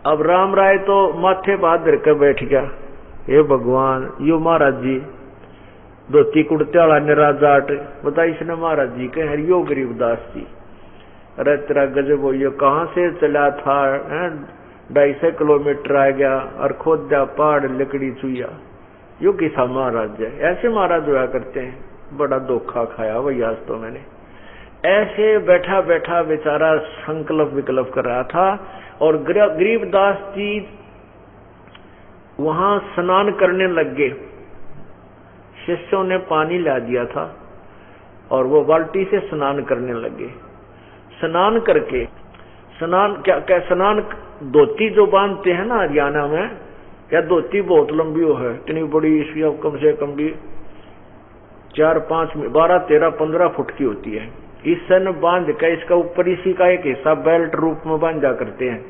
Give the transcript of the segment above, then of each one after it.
अब राम राय तो माथे बहादुर के बैठ गया, हे भगवान यो महाराज जी धोती कुर्ते वाला निरा जाट बता, इसने महाराज जी के हरियो गरीबदास जी, अरे तेरा गजब हो, ये कहाँ से चला था, 250 किलोमीटर आ गया और खोद दिया पहाड़ लकड़ी चुया, यो किसा महाराज है, ऐसे महाराज हुआ करते हैं, बड़ा धोखा खाया वही आज तो मैंने। ऐसे बैठा बैठा बेचारा संकल्प विकल्प कर रहा था और गरीबदास जी वहां स्नान करने लग गए। शिष्यों ने पानी ला दिया था और वो बाल्टी से स्नान करने लगे। स्नान करके स्नान क्या स्नान धोती जो बांधते हैं ना हरियाणा में, या धोती बहुत लंबी हो है, इतनी बड़ी, इसकी कम से कम भी 4, 5, 12, 13, 15 फुट की होती है। इस सन बांध कर इसका ऊपर इसी का एक हिस्सा बेल्ट रूप में बांधा करते हैं।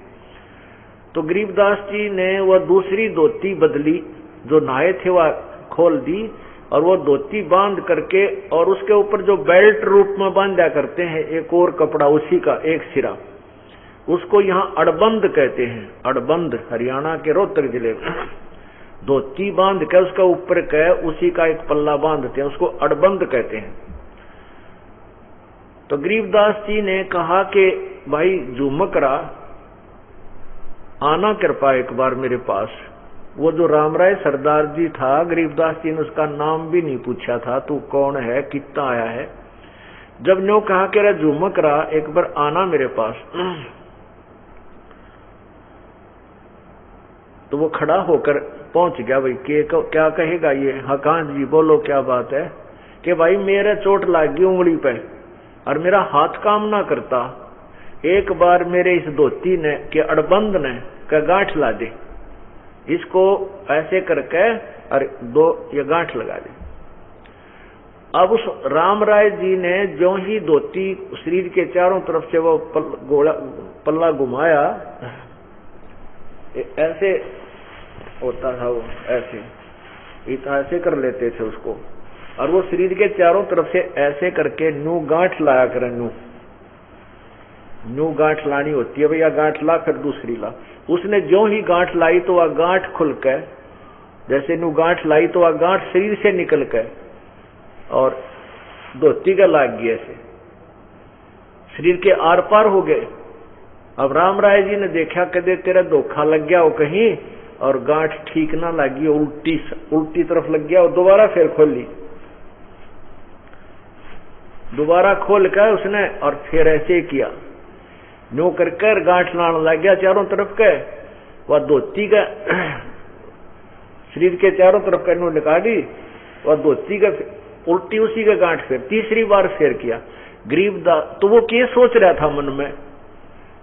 तो गरीबदास जी ने वह दूसरी धोती बदली, जो नहाए थे वह खोल दी और वो धोती बांध करके और उसके ऊपर जो बेल्ट रूप में बांधा करते हैं एक और कपड़ा, उसी का एक सिरा, उसको यहाँ अड़बंद कहते हैं। अड़बंद हरियाणा के रोहतक जिले में धोती बांध के उसका ऊपर का उसी का एक पल्ला बांधते हैं, उसको अड़बंद कहते हैं। तो गरीबदास जी ने कहा कि भाई झुमकरा आना कृपा एक बार मेरे पास। वो जो रामराय सरदार जी था, गरीबदास जी ने उसका नाम भी नहीं पूछा था, तू कौन है, कितना आया है। जब न्यो कहा कि रे झुमकरा एक बार आना मेरे पास, तो वो खड़ा होकर पहुंच गया। भाई क्या कहेगा ये, हाँ कहाँ जी बोलो क्या बात है। कि भाई मेरे चोट लग गई उंगली पे और मेरा हाथ काम ना करता, एक बार मेरे इस धोती ने के अड़बंद ने का गांठ ला दे, इसको ऐसे करके और 2 ये गांठ लगा दे। अब उस राम राय जी ने जो ही धोती शरीर के चारों तरफ से वो पल्ला घुमाया, ऐसे होता था वो, ऐसे कर लेते थे उसको, और वो शरीर के चारों तरफ से ऐसे करके नू गांठ लाया करे। नू गांठ लानी होती है भैया, गांठ ला फिर दूसरी ला। उसने जो ही गांठ लाई तो वह गांठ खुल के, जैसे नू गांठ लाई तो वह गांठ शरीर से निकल के और धोती का लाग गया, ऐसे शरीर के आर पार हो गए। अब राम राय जी ने देखा कदे तेरा धोखा लग गया हो कहीं और गांठ ठीक ना लगी, उल्टी तरफ लग गया और दोबारा फिर खोल ली। दोबारा खोल कर उसने और फिर ऐसे किया, नो कर गांठ लाने लग गया चारों तरफ के। वह धोती का शरीर के चारों तरफ का नो निकाली, वह धोती का उल्टी उसी का गांठ फिर तीसरी बार फिर किया। गरीबदास तो वो क्या सोच रहा था मन में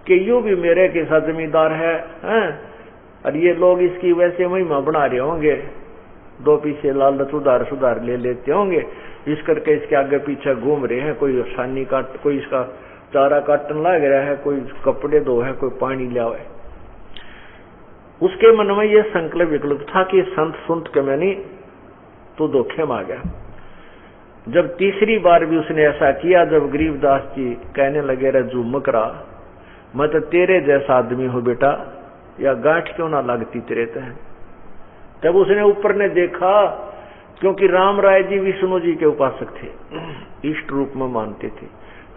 कि यूं भी मेरे के साथ जमींदार है, और ये लोग इसकी वैसे महिमा बना रहे होंगे, 2 पीछे लालच सुधार ले लेते होंगे, इस करके इसके आगे पीछे घूम रहे हैं, कोई आसानी काट, कोई इसका चारा काटने लग रहा है, कोई कपड़े धो है, कोई पानी लाओ है। उसके मन में यह संकल्प विकल्प था कि संत सुनत के मैंने तो धोखे में आ गया। जब तीसरी बार भी उसने ऐसा किया, जब गरीबदास जी कहने लगे रे झुमकरा मैं तो तेरे जैसा आदमी हूं बेटा, या गांठ क्यों ना लगती तेरे तह। तब उसने ऊपर ने देखा, क्योंकि राम राय जी विष्णु जी के उपासक थे, इष्ट रूप में मानते थे,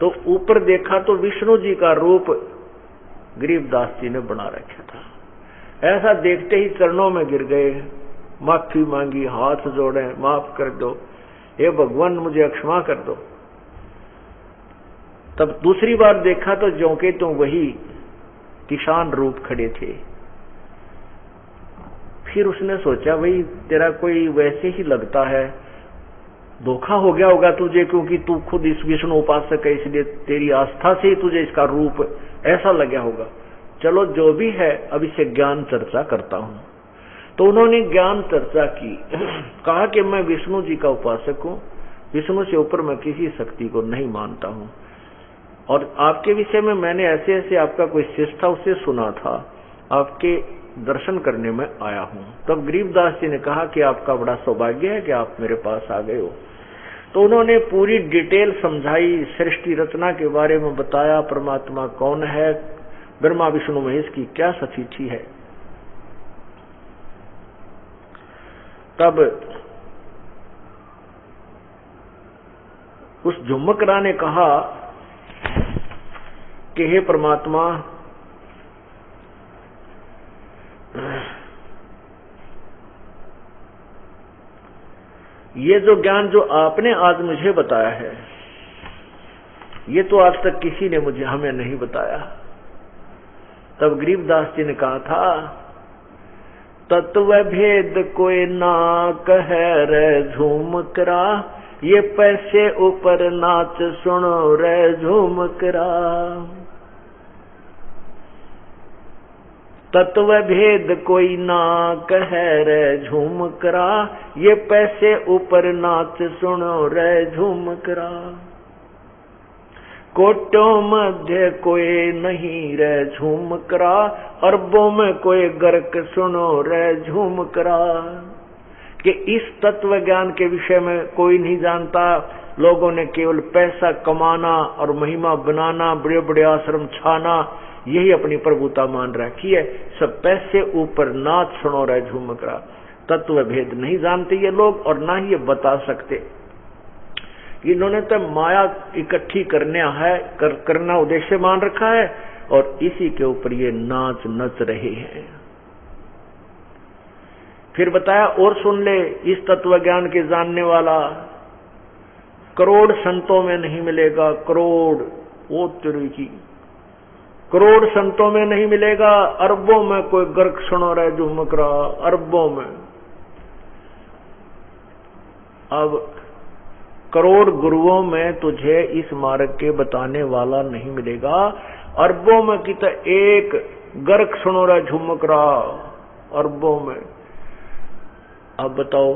तो ऊपर देखा तो विष्णु जी का रूप गरीबदास जी ने बना रखा था। ऐसा देखते ही चरणों में गिर गए, माफी मांगी, हाथ जोड़े, माफ कर दो, हे भगवान मुझे क्षमा कर दो। तब दूसरी बार देखा तो ज्यों के तो वही किसान रूप खड़े थे। फिर उसने सोचा भाई तेरा कोई वैसे ही लगता है, धोखा हो गया होगा तुझे, क्योंकि तू खुद इस विष्णु उपासक है, इसलिए तेरी आस्था से ही तुझे इसका रूप ऐसा लगा होगा। चलो जो भी है अब इसे ज्ञान चर्चा करता हूं। तो उन्होंने ज्ञान चर्चा की, कहा कि मैं विष्णु जी का उपासक हूं, विष्णु से ऊपर मैं किसी शक्ति को नहीं मानता हूं, और आपके विषय में मैंने ऐसे ऐसे आपका कोई शिष्य था उससे सुना था, आपके दर्शन करने में आया हूं। तब गरीबदास जी ने कहा कि आपका बड़ा सौभाग्य है कि आप मेरे पास आ गए हो। तो उन्होंने पूरी डिटेल समझाई, सृष्टि रचना के बारे में बताया, परमात्मा कौन है, ब्रह्मा विष्णु महेश की क्या सचिठी है। तब उस झुम्मकरा ने कहा कि हे परमात्मा, ये जो ज्ञान जो आपने आज मुझे बताया है, ये तो आज तक किसी ने हमें नहीं बताया। तब गरीबदास जी ने कहा था, तत्व भेद कोई ना कहे रे झूमकरा, ये पैसे ऊपर नाच सुनो रे झूमकरा। तत्व भेद कोई ना कहे रे झूमकरा, ये पैसे ऊपर नाच सुनो रे झूमकरा। कोटों मध्य कोई नहीं रे झूमकरा, अरबों में कोई गर्क सुनो रे झूमकरा। कि इस तत्व ज्ञान के विषय में कोई नहीं जानता। लोगों ने केवल पैसा कमाना और महिमा बनाना, बड़े बड़े आश्रम छाना, यही अपनी प्रभुता मान रखी है। सब पैसे ऊपर नाच सुनो रे झूमकरा। तत्व भेद नहीं जानते ये लोग और ना ही ये बता सकते। इन्होंने तो माया इकट्ठी करना उद्देश्य मान रखा है और इसी के ऊपर ये नाच नच रहे हैं। फिर बताया और सुन ले, इस तत्व ज्ञान के जानने वाला करोड़ संतों में नहीं मिलेगा। करोड़, वो तेरी की करोड़ संतों में नहीं मिलेगा। अरबों में कोई गर्क सुनो रहे झुमकरा, अरबों में। अब करोड़ गुरुओं में तुझे इस मार्ग के बताने वाला नहीं मिलेगा। अरबों में कितना एक गर्क सुनो रहा झुमकरा, अरबों में। अब बताओ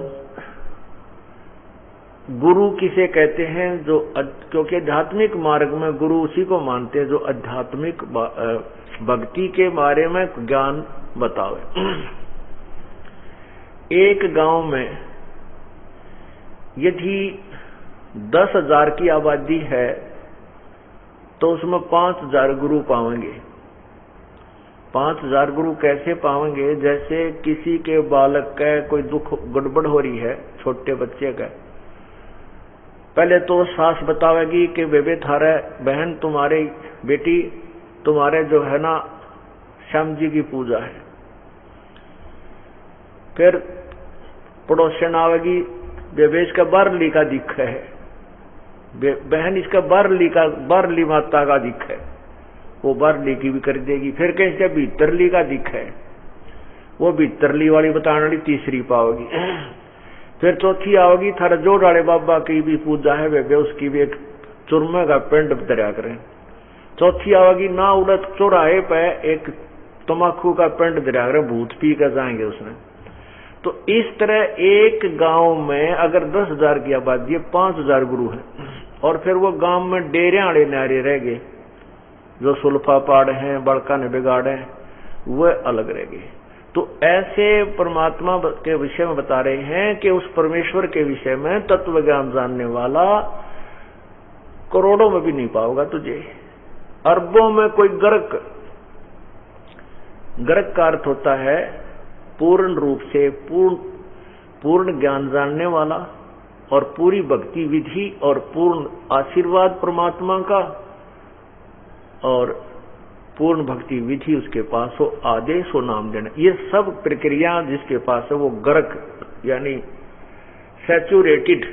गुरु किसे कहते हैं? जो क्योंकि आध्यात्मिक मार्ग में गुरु उसी को मानते हैं जो आध्यात्मिक भक्ति के बारे में ज्ञान बतावे। एक गांव में यदि 10,000 की आबादी है तो उसमें 5,000 गुरु पाएंगे। 5,000 गुरु कैसे पाएंगे? जैसे किसी के बालक का कोई दुख गड़बड़ हो रही है, छोटे बच्चे का, पहले तो सास बतावेगी कि बेबे थारा बहन तुम्हारे बेटी तुम्हारे जो है ना श्याम जी की पूजा है। फिर पड़ोसन आवेगी, बेबे इसका बारली का दिख है, बहन इसका बारली माता का दिख है, वो बारली की भी कर देगी। फिर कहीं से भीतरली का दिख है, वो भीतरली वाली बताने वाली तीसरी पाओगी। फिर चौथी आओगी, थारा जोड़ाड़े बाबा की भी पूजा है बेबे, उसकी भी एक चुरमे का पिंड दरिया करें। चौथी आओगी, ना उड़त चौराहे पे एक तमाकू का पिंड दरिया करें, भूत पी कर जाएंगे उसने। तो इस तरह एक गांव में अगर 10,000 की आबादी है, 5,000 गुरु हैं और फिर वो गांव में डेरे आड़े नारे रह गए, जो सुल्फा पाड़ हैं, बड़का ने बिगाड़े, वह अलग रह गए। तो ऐसे परमात्मा के विषय में बता रहे हैं कि उस परमेश्वर के विषय में तत्व ज्ञान जानने वाला करोड़ों में भी नहीं पाओगा तुझे, अरबों में कोई गर्क। गर्क का अर्थ होता है पूर्ण रूप से पूर्ण ज्ञान जानने वाला और पूरी भक्ति विधि और पूर्ण आशीर्वाद परमात्मा का और पूर्ण भक्ति विधि उसके पास हो, आदेश हो, नाम देना, ये सब प्रक्रिया जिसके पास है वो गर्क यानी सैचुरेटेड,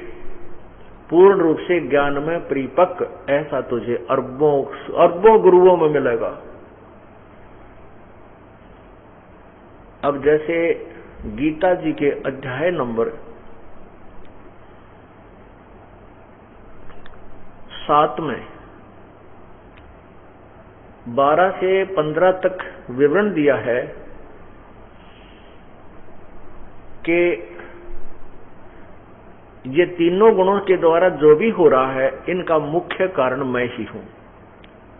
पूर्ण रूप से ज्ञान में परिपक्व, ऐसा तुझे अरबों गुरुओं में मिलेगा। अब जैसे गीता जी के अध्याय नंबर 7 में 12 से 15 तक विवरण दिया है कि ये तीनों गुणों के द्वारा जो भी हो रहा है इनका मुख्य कारण मैं ही हूं।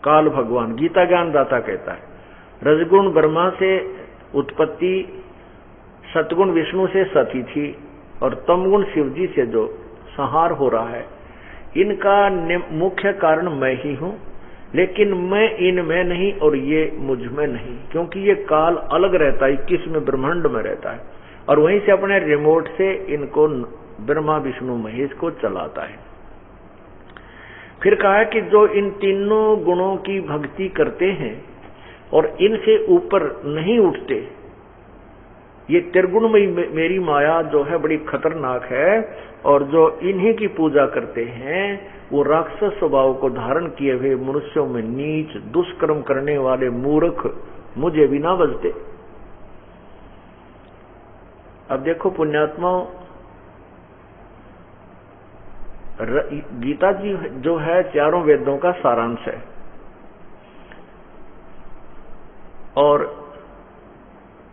काल भगवान गीता ज्ञानदाता कहता है रजगुण ब्रह्मा से उत्पत्ति, सतगुण विष्णु से सती थी और तमगुण शिव जी से जो संहार हो रहा है, इनका मुख्य कारण मैं ही हूं। लेकिन मैं इनमें नहीं और ये मुझ में नहीं, क्योंकि ये काल अलग रहता है, 21 में ब्रह्मांड में रहता है और वहीं से अपने रिमोट से इनको ब्रह्मा विष्णु महेश को चलाता है। फिर कहा कि जो इन तीनों गुणों की भक्ति करते हैं और इनसे ऊपर नहीं उठते, ये त्रिगुणमयी मेरी माया जो है बड़ी खतरनाक है, और जो इन्हीं की पूजा करते हैं वो राक्षस स्वभाव को धारण किए हुए मनुष्यों में नीच दुष्कर्म करने वाले मूर्ख मुझे भी ना बजते। अब देखो पुण्यात्माओं, गीता जी जो है चारों वेदों का सारांश है, और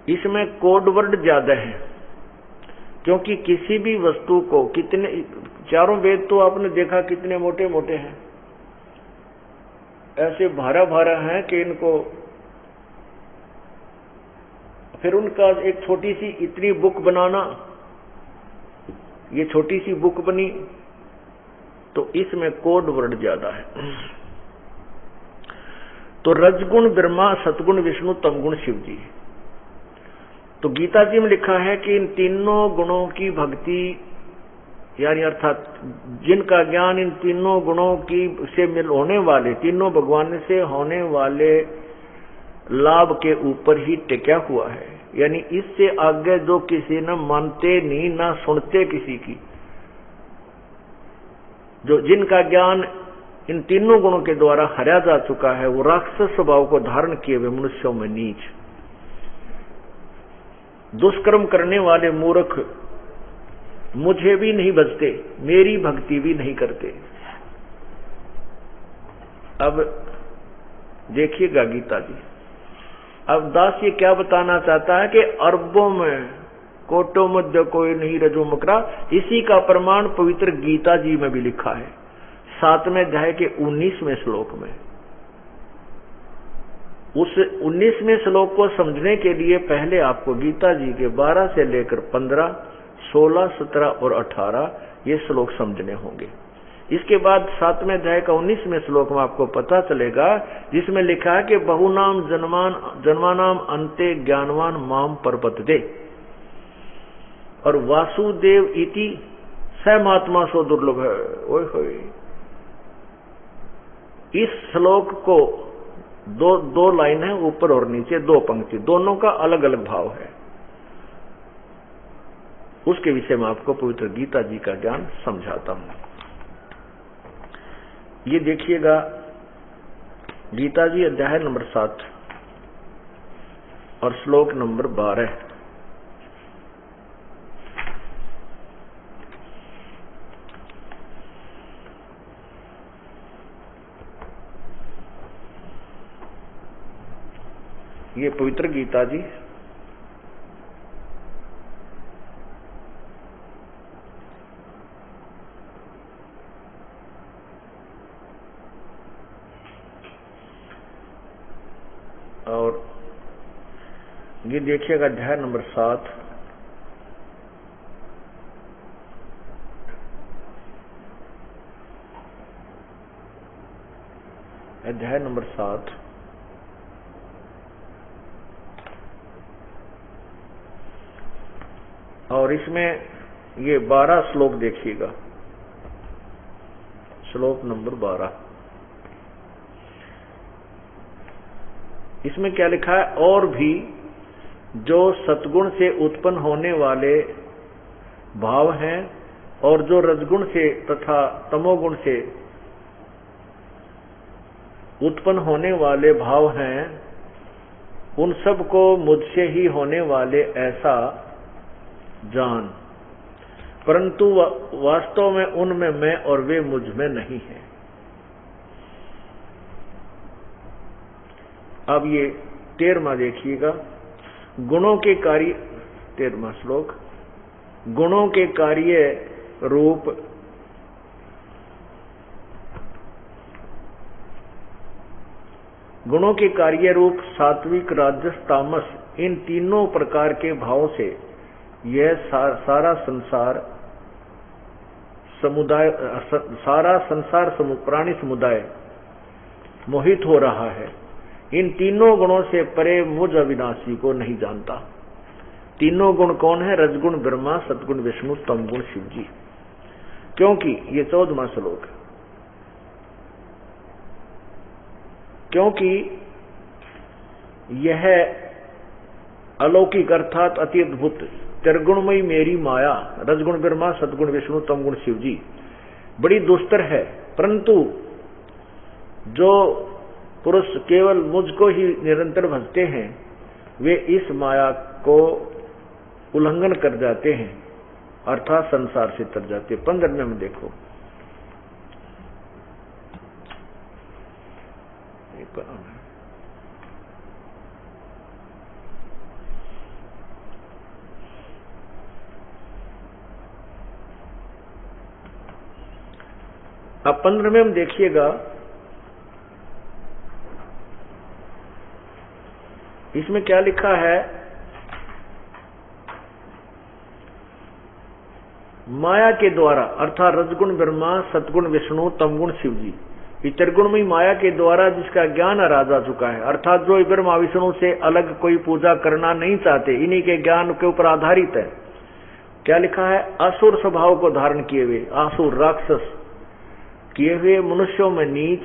इसमें कोड वर्ड ज्यादा है, क्योंकि किसी भी वस्तु को कितने, चारों वेद तो आपने देखा कितने मोटे मोटे हैं, ऐसे भारा भारा हैं कि इनको, फिर उनका एक छोटी सी इतनी बुक बनाना, ये छोटी सी बुक बनी, तो इसमें कोड वर्ड ज्यादा है। तो रजगुण ब्रह्मा, सतगुण विष्णु, तमगुण शिव जी। तो गीता जी में लिखा है कि इन तीनों गुणों की भक्ति, यानी अर्थात जिनका ज्ञान इन तीनों गुणों की से मिल होने वाले, तीनों भगवान से होने वाले लाभ के ऊपर ही टिका हुआ है, यानी इससे आगे जो किसी न मानते नहीं ना सुनते किसी की, जो जिनका ज्ञान इन तीनों गुणों के द्वारा हरा जा चुका है, वो राक्षस स्वभाव को धारण किए हुए मनुष्यों में नीच दुष्कर्म करने वाले मूर्ख मुझे भी नहीं बजते, मेरी भक्ति भी नहीं करते। अब देखिएगा गीता जी, अब दास ये क्या बताना चाहता है कि अरबों में कोटो मध्य कोई नहीं रजो मकरा, इसी का प्रमाण पवित्र गीता जी में भी लिखा है 7वें अध्याय के 19वें श्लोक में। उस 19वें श्लोक को समझने के लिए पहले आपको गीता जी के 12 से लेकर 15, 16, 17 और 18 ये श्लोक समझने होंगे। इसके बाद 7वें अध्याय का 19वें श्लोक में आपको पता चलेगा, जिसमें लिखा है कि बहुनाम जन्मानाम अन्ते ज्ञानवान माम परपतते, और वासुदेव इति सहमात्मा सो दुर्लभ है। ओए होए, इस श्लोक को दो लाइन है, ऊपर और नीचे 2 पंक्ति, दोनों का अलग अलग भाव है। उसके विषय में आपको पवित्र गीता जी का ज्ञान समझाता हूं। ये देखिएगा गीता जी अध्याय नंबर 7 और श्लोक नंबर 12। ये पवित्र गीता जी और ये देखिएगा अध्याय नंबर 7 अध्याय नंबर 7 और इसमें ये 12 श्लोक देखिएगा। श्लोक नंबर 12, इसमें क्या लिखा है, और भी जो सतगुण से उत्पन्न होने वाले भाव हैं और जो रजगुण से तथा तमोगुण से उत्पन्न होने वाले भाव हैं, उन सब को मुझसे ही होने वाले ऐसा जान, परंतु वास्तव में उनमें मैं और वे मुझ में नहीं है। अब ये 13वां देखिएगा, गुणों के कार्य, 13वां श्लोक, गुणों के कार्य रूप गुणों के कार्य रूप सात्विक राजस तामस, इन तीनों प्रकार के भाव से यह सारा संसार समुदाय, सारा संसार प्राणी समुदाय मोहित हो रहा है, इन तीनों गुणों से परे मुझ अविनाशी को नहीं जानता। तीनों गुण कौन है? रजगुण ब्रह्मा, सतगुण विष्णु, तमगुण शिव जी। क्योंकि ये 14वां श्लोक, क्योंकि यह अलौकिक अर्थात अति अद्भुत त्रिगुणमयी मेरी माया, रजगुण ब्रह्मा, सतगुण विष्णु, तमगुण शिव जी बड़ी दुस्तर है, परंतु जो पुरुष केवल मुझको ही निरंतर भजते हैं वे इस माया को उल्लंघन कर जाते हैं, अर्थात संसार से तर जाते हैं। 15वें में देखो, अब 15वें में देखिएगा, इसमें क्या लिखा है? माया के द्वारा अर्थात रजगुण ब्रह्मा, सतगुण विष्णु, तमगुण शिव जी, इस त्रिगुणमयी माया के द्वारा जिसका ज्ञान आ जा चुका है, अर्थात जो ब्रह्मा विष्णु से अलग कोई पूजा करना नहीं चाहते, इन्हीं के ज्ञान के ऊपर आधारित है। क्या लिखा है? असुर स्वभाव को धारण किए हुए, आसुर राक्षस किए हुए, मनुष्यों में नीच,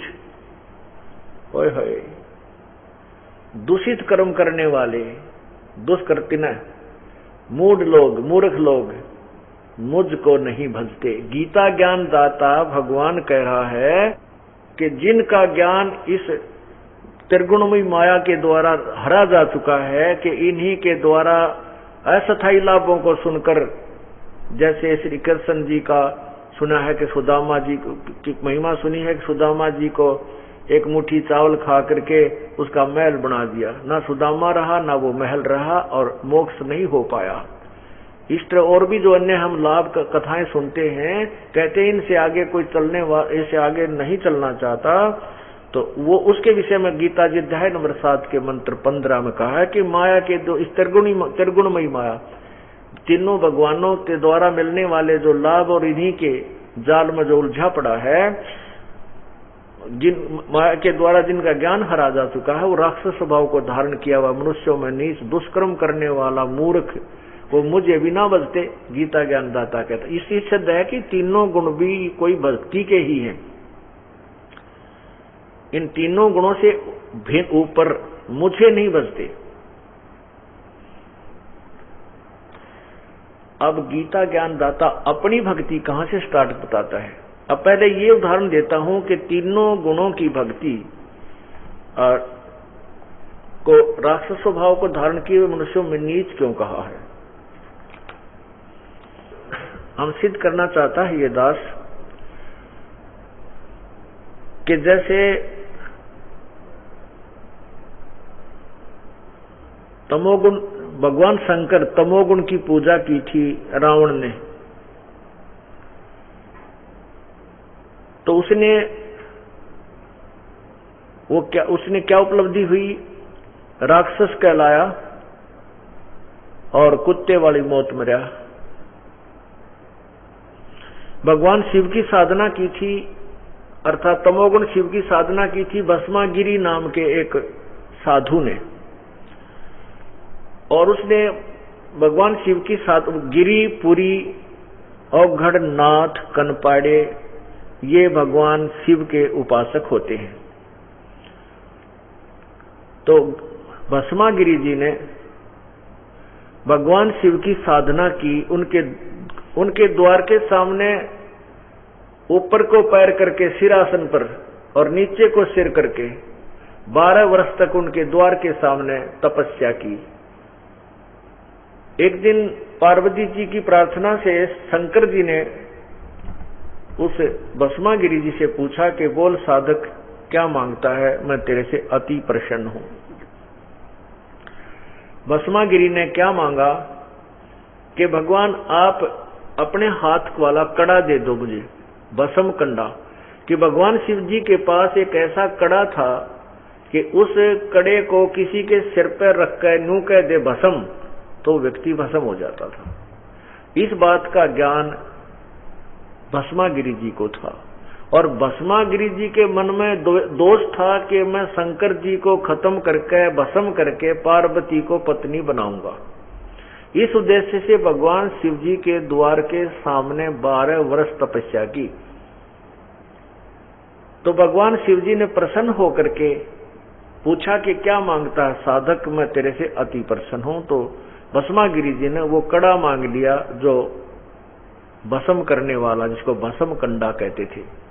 ओए होए, दूषित कर्म करने वाले, दुष्कृत्य, मूढ़ लोग, मूर्ख लोग मुझको नहीं भजते। गीता ज्ञान दाता भगवान कह रहा है कि जिनका ज्ञान इस त्रिगुणमयी माया के द्वारा हरा जा चुका है, कि इन्हीं के द्वारा अस्थायी लाभों को सुनकर, जैसे श्री कृष्ण जी का सुना है कि सुदामा जी की महिमा सुनी है कि सुदामा जी को एक मुट्ठी चावल खा करके उसका महल बना दिया, ना सुदामा रहा ना वो महल रहा और मोक्ष नहीं हो पाया। इस तरह और भी जो अन्य हम लाभ कथाएं सुनते हैं, कहते हैं इनसे आगे कोई इससे आगे नहीं चलना चाहता, तो वो उसके विषय में गीता जी अध्याय नंबर 7 के मंत्र 15 में कहा है कि माया के दो इस त्रिगुणमयी माया, तीनों भगवानों के द्वारा मिलने वाले जो लाभ और इन्हीं के जाल में जो उलझा पड़ा है, जिन माया के द्वारा जिनका ज्ञान हरा जा चुका है, वो राक्षस स्वभाव को धारण किया हुआ, मनुष्यों में नीच दुष्कर्म करने वाला मूर्ख, वो मुझे भी ना भजते। गीता ज्ञान दाता कहता, इसी सिद्ध है कि तीनों गुण भी कोई भक्ति के ही हैं। इन तीनों गुणों से भिन्न ऊपर मुझे नहीं भजते। अब गीता ज्ञान दाता अपनी भक्ति कहां से स्टार्ट बताता है। अब पहले ये उदाहरण देता हूं कि तीनों गुणों की भक्ति को राक्षस स्वभाव को धारण किए हुए मनुष्यों में नीच क्यों कहा है। हम सिद्ध करना चाहता है ये दास कि जैसे तमोगुण, भगवान शंकर तमोगुण की पूजा की थी रावण ने, तो उसने क्या उपलब्धि हुई? राक्षस कहलाया और कुत्ते वाली मौत मरा। भगवान शिव की साधना की थी, अर्थात तमोगुण शिव की साधना की थी भस्मागिरी नाम के एक साधु ने, और उसने भगवान शिव की गिरी, पुरी, औघड़, नाथ, कनपाड़े, ये भगवान शिव के उपासक होते हैं। तो भस्मागिरी जी ने भगवान शिव की साधना की, उनके द्वार के सामने ऊपर को पैर करके सिरासन पर और नीचे को सिर करके 12 वर्ष तक उनके द्वार के सामने तपस्या की। एक दिन पार्वती जी की प्रार्थना से शंकर जी ने उस भस्मागिरी जी से पूछा कि बोल साधक क्या मांगता है, मैं तेरे से अति प्रसन्न हूं। भस्मागिरी ने क्या मांगा कि भगवान आप अपने हाथ वाला कड़ा दे दो मुझे, भस्म कंडा, कि भगवान शिव जी के पास एक ऐसा कड़ा था कि उस कड़े को किसी के सिर पर रख कर नू कह दे भस्म, तो व्यक्ति भस्म हो जाता था। इस बात का ज्ञान भस्मागिरी जी को था। और भस्मागिरी जी के मन में दोष था कि मैं शंकर जी को खत्म करके भस्म करके पार्वती को पत्नी बनाऊंगा। इस उद्देश्य से भगवान शिव जी के द्वार के सामने 12 वर्ष तपस्या की। तो भगवान शिव जी ने प्रसन्न होकर के पूछा कि क्या मांगता है साधक, मैं तेरे से अति प्रसन्न हूं। तो भस्मागिरी जी ने वो कड़ा मांग लिया जो भस्म करने वाला, जिसको भस्म कंडा कहते थे।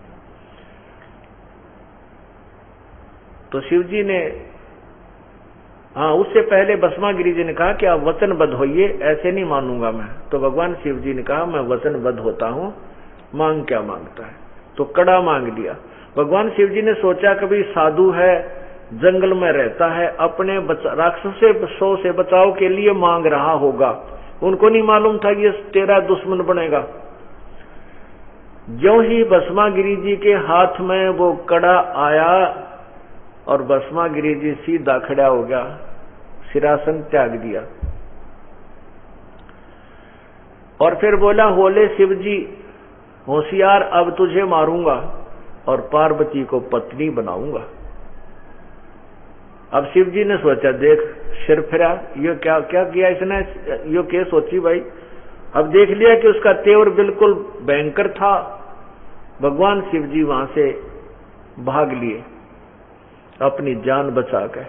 तो शिव जी ने, हाँ, उससे पहले भस्मागिरी जी ने कहा कि आप वचनबद्ध होइए, ऐसे नहीं मानूंगा मैं। तो भगवान शिव जी ने कहा मैं वचनबद्ध होता हूं, मांग क्या मांगता है। तो कड़ा मांग लिया। भगवान शिव जी ने सोचा कभी साधु है, जंगल में रहता है, अपने राक्षसों से बचाव के लिए मांग रहा होगा। उनको नहीं मालूम था ये तेरा दुश्मन बनेगा। ज्यों ही भस्मागिरी जी के हाथ में वो कड़ा आया और भस्मागिरी जी सीधा खड़ा हो गया, सिरासन त्याग दिया और फिर बोला, होले शिव जी होशियार, अब तुझे मारूंगा और पार्वती को पत्नी बनाऊंगा। अब शिव जी ने सोचा, देख सिर फिरा, ये क्या क्या किया इसने, ये क्या सोची भाई। अब देख लिया कि उसका तेवर बिल्कुल भयंकर था। भगवान शिव जी वहां से भाग लिए अपनी जान बचा कर,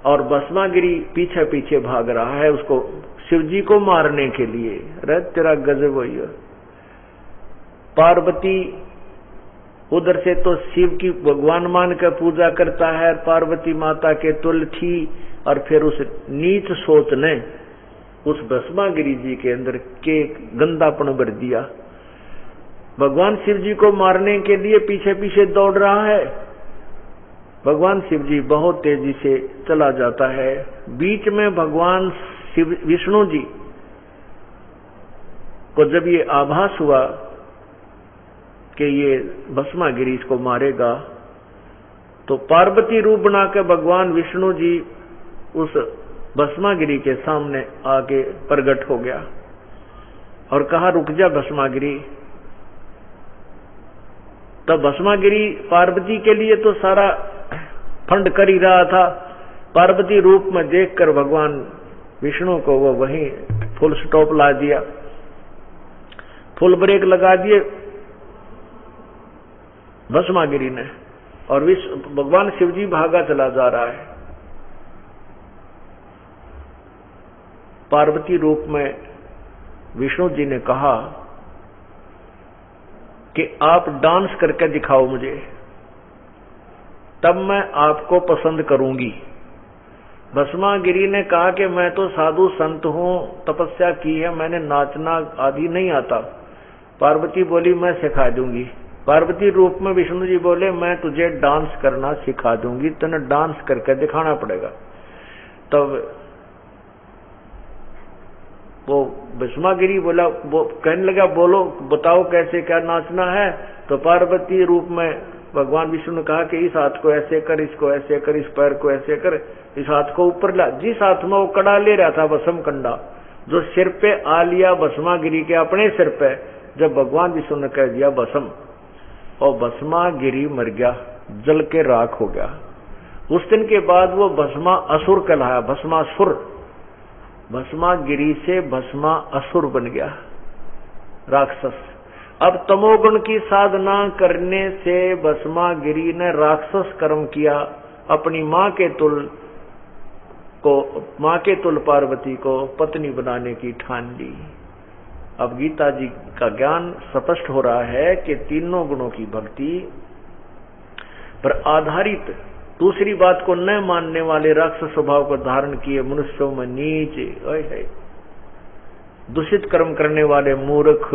और भस्मागिरी पीछे पीछे भाग रहा है उसको, शिव जी को मारने के लिए। अरे तेरा गजब हुई। पार्वती उधर से तो शिव की भगवान मान कर पूजा करता है, पार्वती माता के तुल्य थी, और फिर उस नीच सोच ने उस भस्मागिरी जी के अंदर के गंदापन भर दिया। भगवान शिव जी को मारने के लिए पीछे पीछे दौड़ रहा है। भगवान शिव जी बहुत तेजी से चला जाता है। बीच में भगवान शिव विष्णु जी को जब ये आभास हुआ कि ये भस्मागिरी इसको मारेगा, तो पार्वती रूप बनाकर भगवान विष्णु जी उस भस्मागिरी के सामने आके प्रकट हो गया और कहा, रुक जा भस्मागिरी। तब भस्मागिरी पार्वती के लिए तो सारा फंड कर ही रहा था। पार्वती रूप में देखकर भगवान विष्णु को वो वहीं फुल स्टॉप ला दिया, फुल ब्रेक लगा दिए भस्मागिरी ने, और भगवान शिव जी भागा चला जा रहा है। पार्वती रूप में विष्णु जी ने कहा कि आप डांस करके दिखाओ मुझे, तब मैं आपको पसंद करूंगी। भस्मागिरी ने कहा कि मैं तो साधु संत हूं, तपस्या की है, मैंने नाचना आदि नहीं आता। पार्वती बोली, मैं सिखा दूंगी। पार्वती रूप में विष्णु जी बोले, मैं तुझे डांस करना सिखा दूंगी, तुझे डांस करके दिखाना पड़ेगा। तब वो भस्मागिरी बोला, वो कहने लगा, बोलो बताओ कैसे क्या नाचना है। तो पार्वती रूप में भगवान विष्णु ने कहा कि इस हाथ को ऐसे कर, इसको ऐसे कर, इस पैर को ऐसे कर, इस हाथ को ऊपर ला। जिस हाथ में वो कड़ा ले रहा था भस्म कंडा, जो सिर पे आ लिया भस्मागिरी के अपने सिर पे, जब भगवान विष्णु ने कह दिया भस्म, और भस्मागिरी मर गया, जल के राख हो गया। उस दिन के बाद वो भस्मा असुर कहलाया, भस्मासुर। भस्मागिरी से भस्मा असुर बन गया, राक्षस। अब तमोगुण की साधना करने से भस्मागिरी ने राक्षस कर्म किया, अपनी मां के तुल पार्वती को पत्नी बनाने की ठान ली। अब गीता जी का ज्ञान स्पष्ट हो रहा है कि तीनों गुणों की भक्ति पर आधारित, दूसरी बात को न मानने वाले राक्षस स्वभाव को धारण किए मनुष्यों में नीचे है दूषित कर्म करने वाले मूर्ख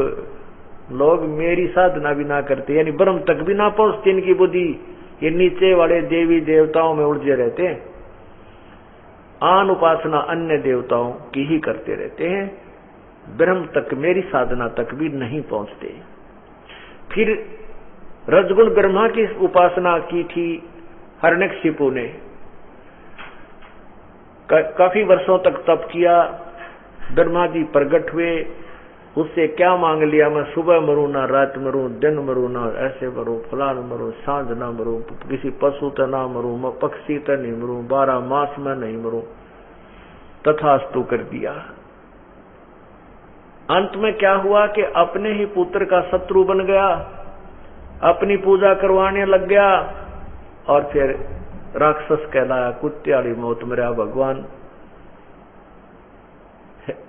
लोग मेरी साधना भी ना करते, यानी ब्रह्म तक भी ना पहुंचते, इनकी बुद्धि ये नीचे वाले देवी देवताओं में उलझे रहते हैं, आन उपासना अन्य देवताओं की ही करते रहते हैं, ब्रह्म तक, मेरी साधना तक भी नहीं पहुंचते। फिर रजगुण ब्रह्मा की उपासना की थी हिरण्यकशिपु ने, काफी वर्षों तक तप किया, ब्रह्मा जी प्रकट हुए, उससे क्या मांग लिया, मैं सुबह मरूं ना रात मरूं, दिन मरूं ना ऐसे मरूं, फलान मरूं, सांझ ना मरूं, किसी पशु त ना मरूं, पक्षी त नहीं मरूं, 12 मास में नहीं मरूं। तथास्तु कर दिया। अंत में क्या हुआ कि अपने ही पुत्र का शत्रु बन गया, अपनी पूजा करवाने लग गया और फिर राक्षस कहलाया, कुत्त्याड़ी मौत मरा। भगवान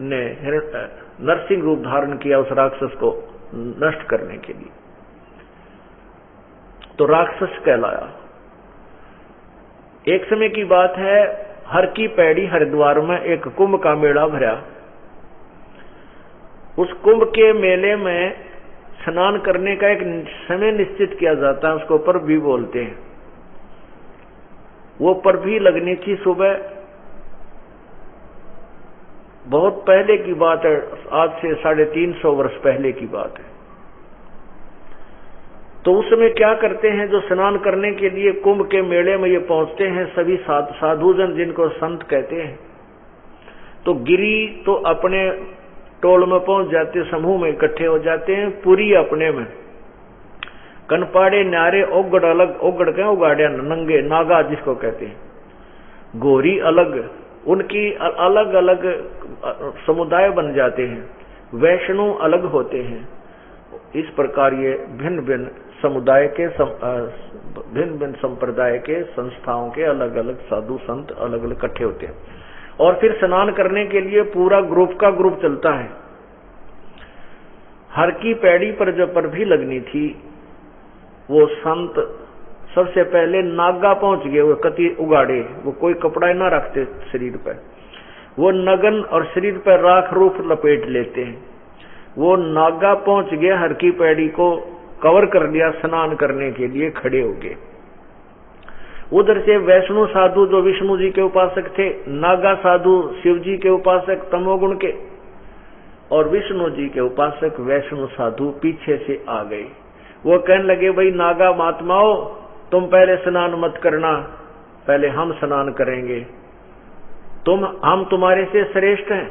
ने नरसिंह रूप धारण किया उस राक्षस को नष्ट करने के लिए, तो राक्षस कहलाया। एक समय की बात है, हर की पैड़ी हरिद्वार में एक कुंभ का मेला भरा। उस कुंभ के मेले में स्नान करने का एक समय निश्चित किया जाता है, उसको पर्व भी बोलते हैं। वो पर्व भी लगनी थी सुबह, बहुत पहले की बात है, आज से 350 वर्ष पहले की बात है। तो उस समय क्या करते हैं, जो स्नान करने के लिए कुंभ के मेले में ये पहुंचते हैं, सभी साधुजन जिनको संत कहते हैं, तो गिरी तो अपने टोल में पहुंच जाते, समूह में इकट्ठे हो जाते हैं। पुरी अपने में, कनपाड़े न्यारे ओगड़ अलग, ओगड़ के उगाड़िया नंगे नागा जिसको कहते हैं, गोरी अलग, उनकी अलग अलग समुदाय बन जाते हैं। वैष्णव अलग होते हैं। इस प्रकार ये भिन्न भिन्न समुदाय के भिन्न भिन्न संप्रदाय के संस्थाओं के अलग अलग साधु संत अलग अलग इकट्ठे होते हैं और फिर स्नान करने के लिए पूरा ग्रुप का ग्रुप चलता है। हर की पैड़ी पर जब पर भी लगनी थी, वो संत सबसे पहले नागा पहुंच गए। वो कति उगाड़े, वो कोई कपड़ा ना रखते शरीर पर, वो नगन और शरीर पर राख रूप लपेट लेते हैं। वो नागा पहुंच गए, हर की पैड़ी को कवर कर लिया, स्नान करने के लिए खड़े हो गए। उधर से वैष्णु साधु जो विष्णु जी के उपासक थे, नागा साधु शिव जी के उपासक तमोगुण के, और विष्णु जी के उपासक वैष्णु साधु पीछे से आ गए। वो कहने लगे, भाई नागा महात्माओं, तुम पहले स्नान मत करना, पहले हम स्नान करेंगे, हम तुम्हारे से श्रेष्ठ हैं।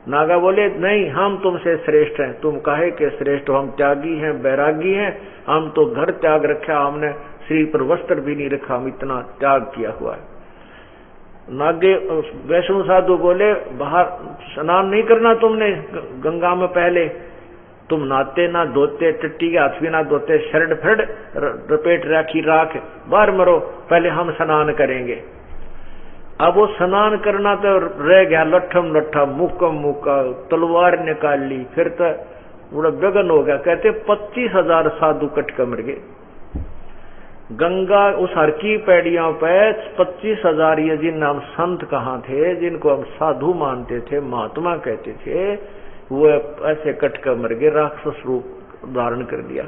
नागा बोले, नहीं, हम तुमसे श्रेष्ठ हैं। तुम काहे के श्रेष्ठ हो? हम त्यागी हैं, बैरागी हैं, हम तो घर त्याग रखा, हमने शरीर पर वस्त्र भी नहीं रखा, हम इतना त्याग किया हुआ है। नागे वैष्णु साधु बोले, बाहर स्नान नहीं करना तुमने गंगा में, पहले तुम नहाते ना धोते, टट्टी के हाथ भी ना धोते, शरड फरड रपेट राखी राख, बाहर मरो, पहले हम स्नान करेंगे। अब वो स्नान करना तो रह गया लट्ठम लट्ठा, मुक्कम मुक्का, तलवार निकाल ली, फिर तो बड़ा बेगन हो गया। कहते 25,000 साधु कट कर मर गए गंगा उस हर की पैड़ियों पे। 25,000 ये जिन हम संत कहाँ थे, जिनको हम साधु मानते थे, महात्मा कहते थे, वो ऐसे कट कर मर गए, राक्षस रूप धारण कर दिया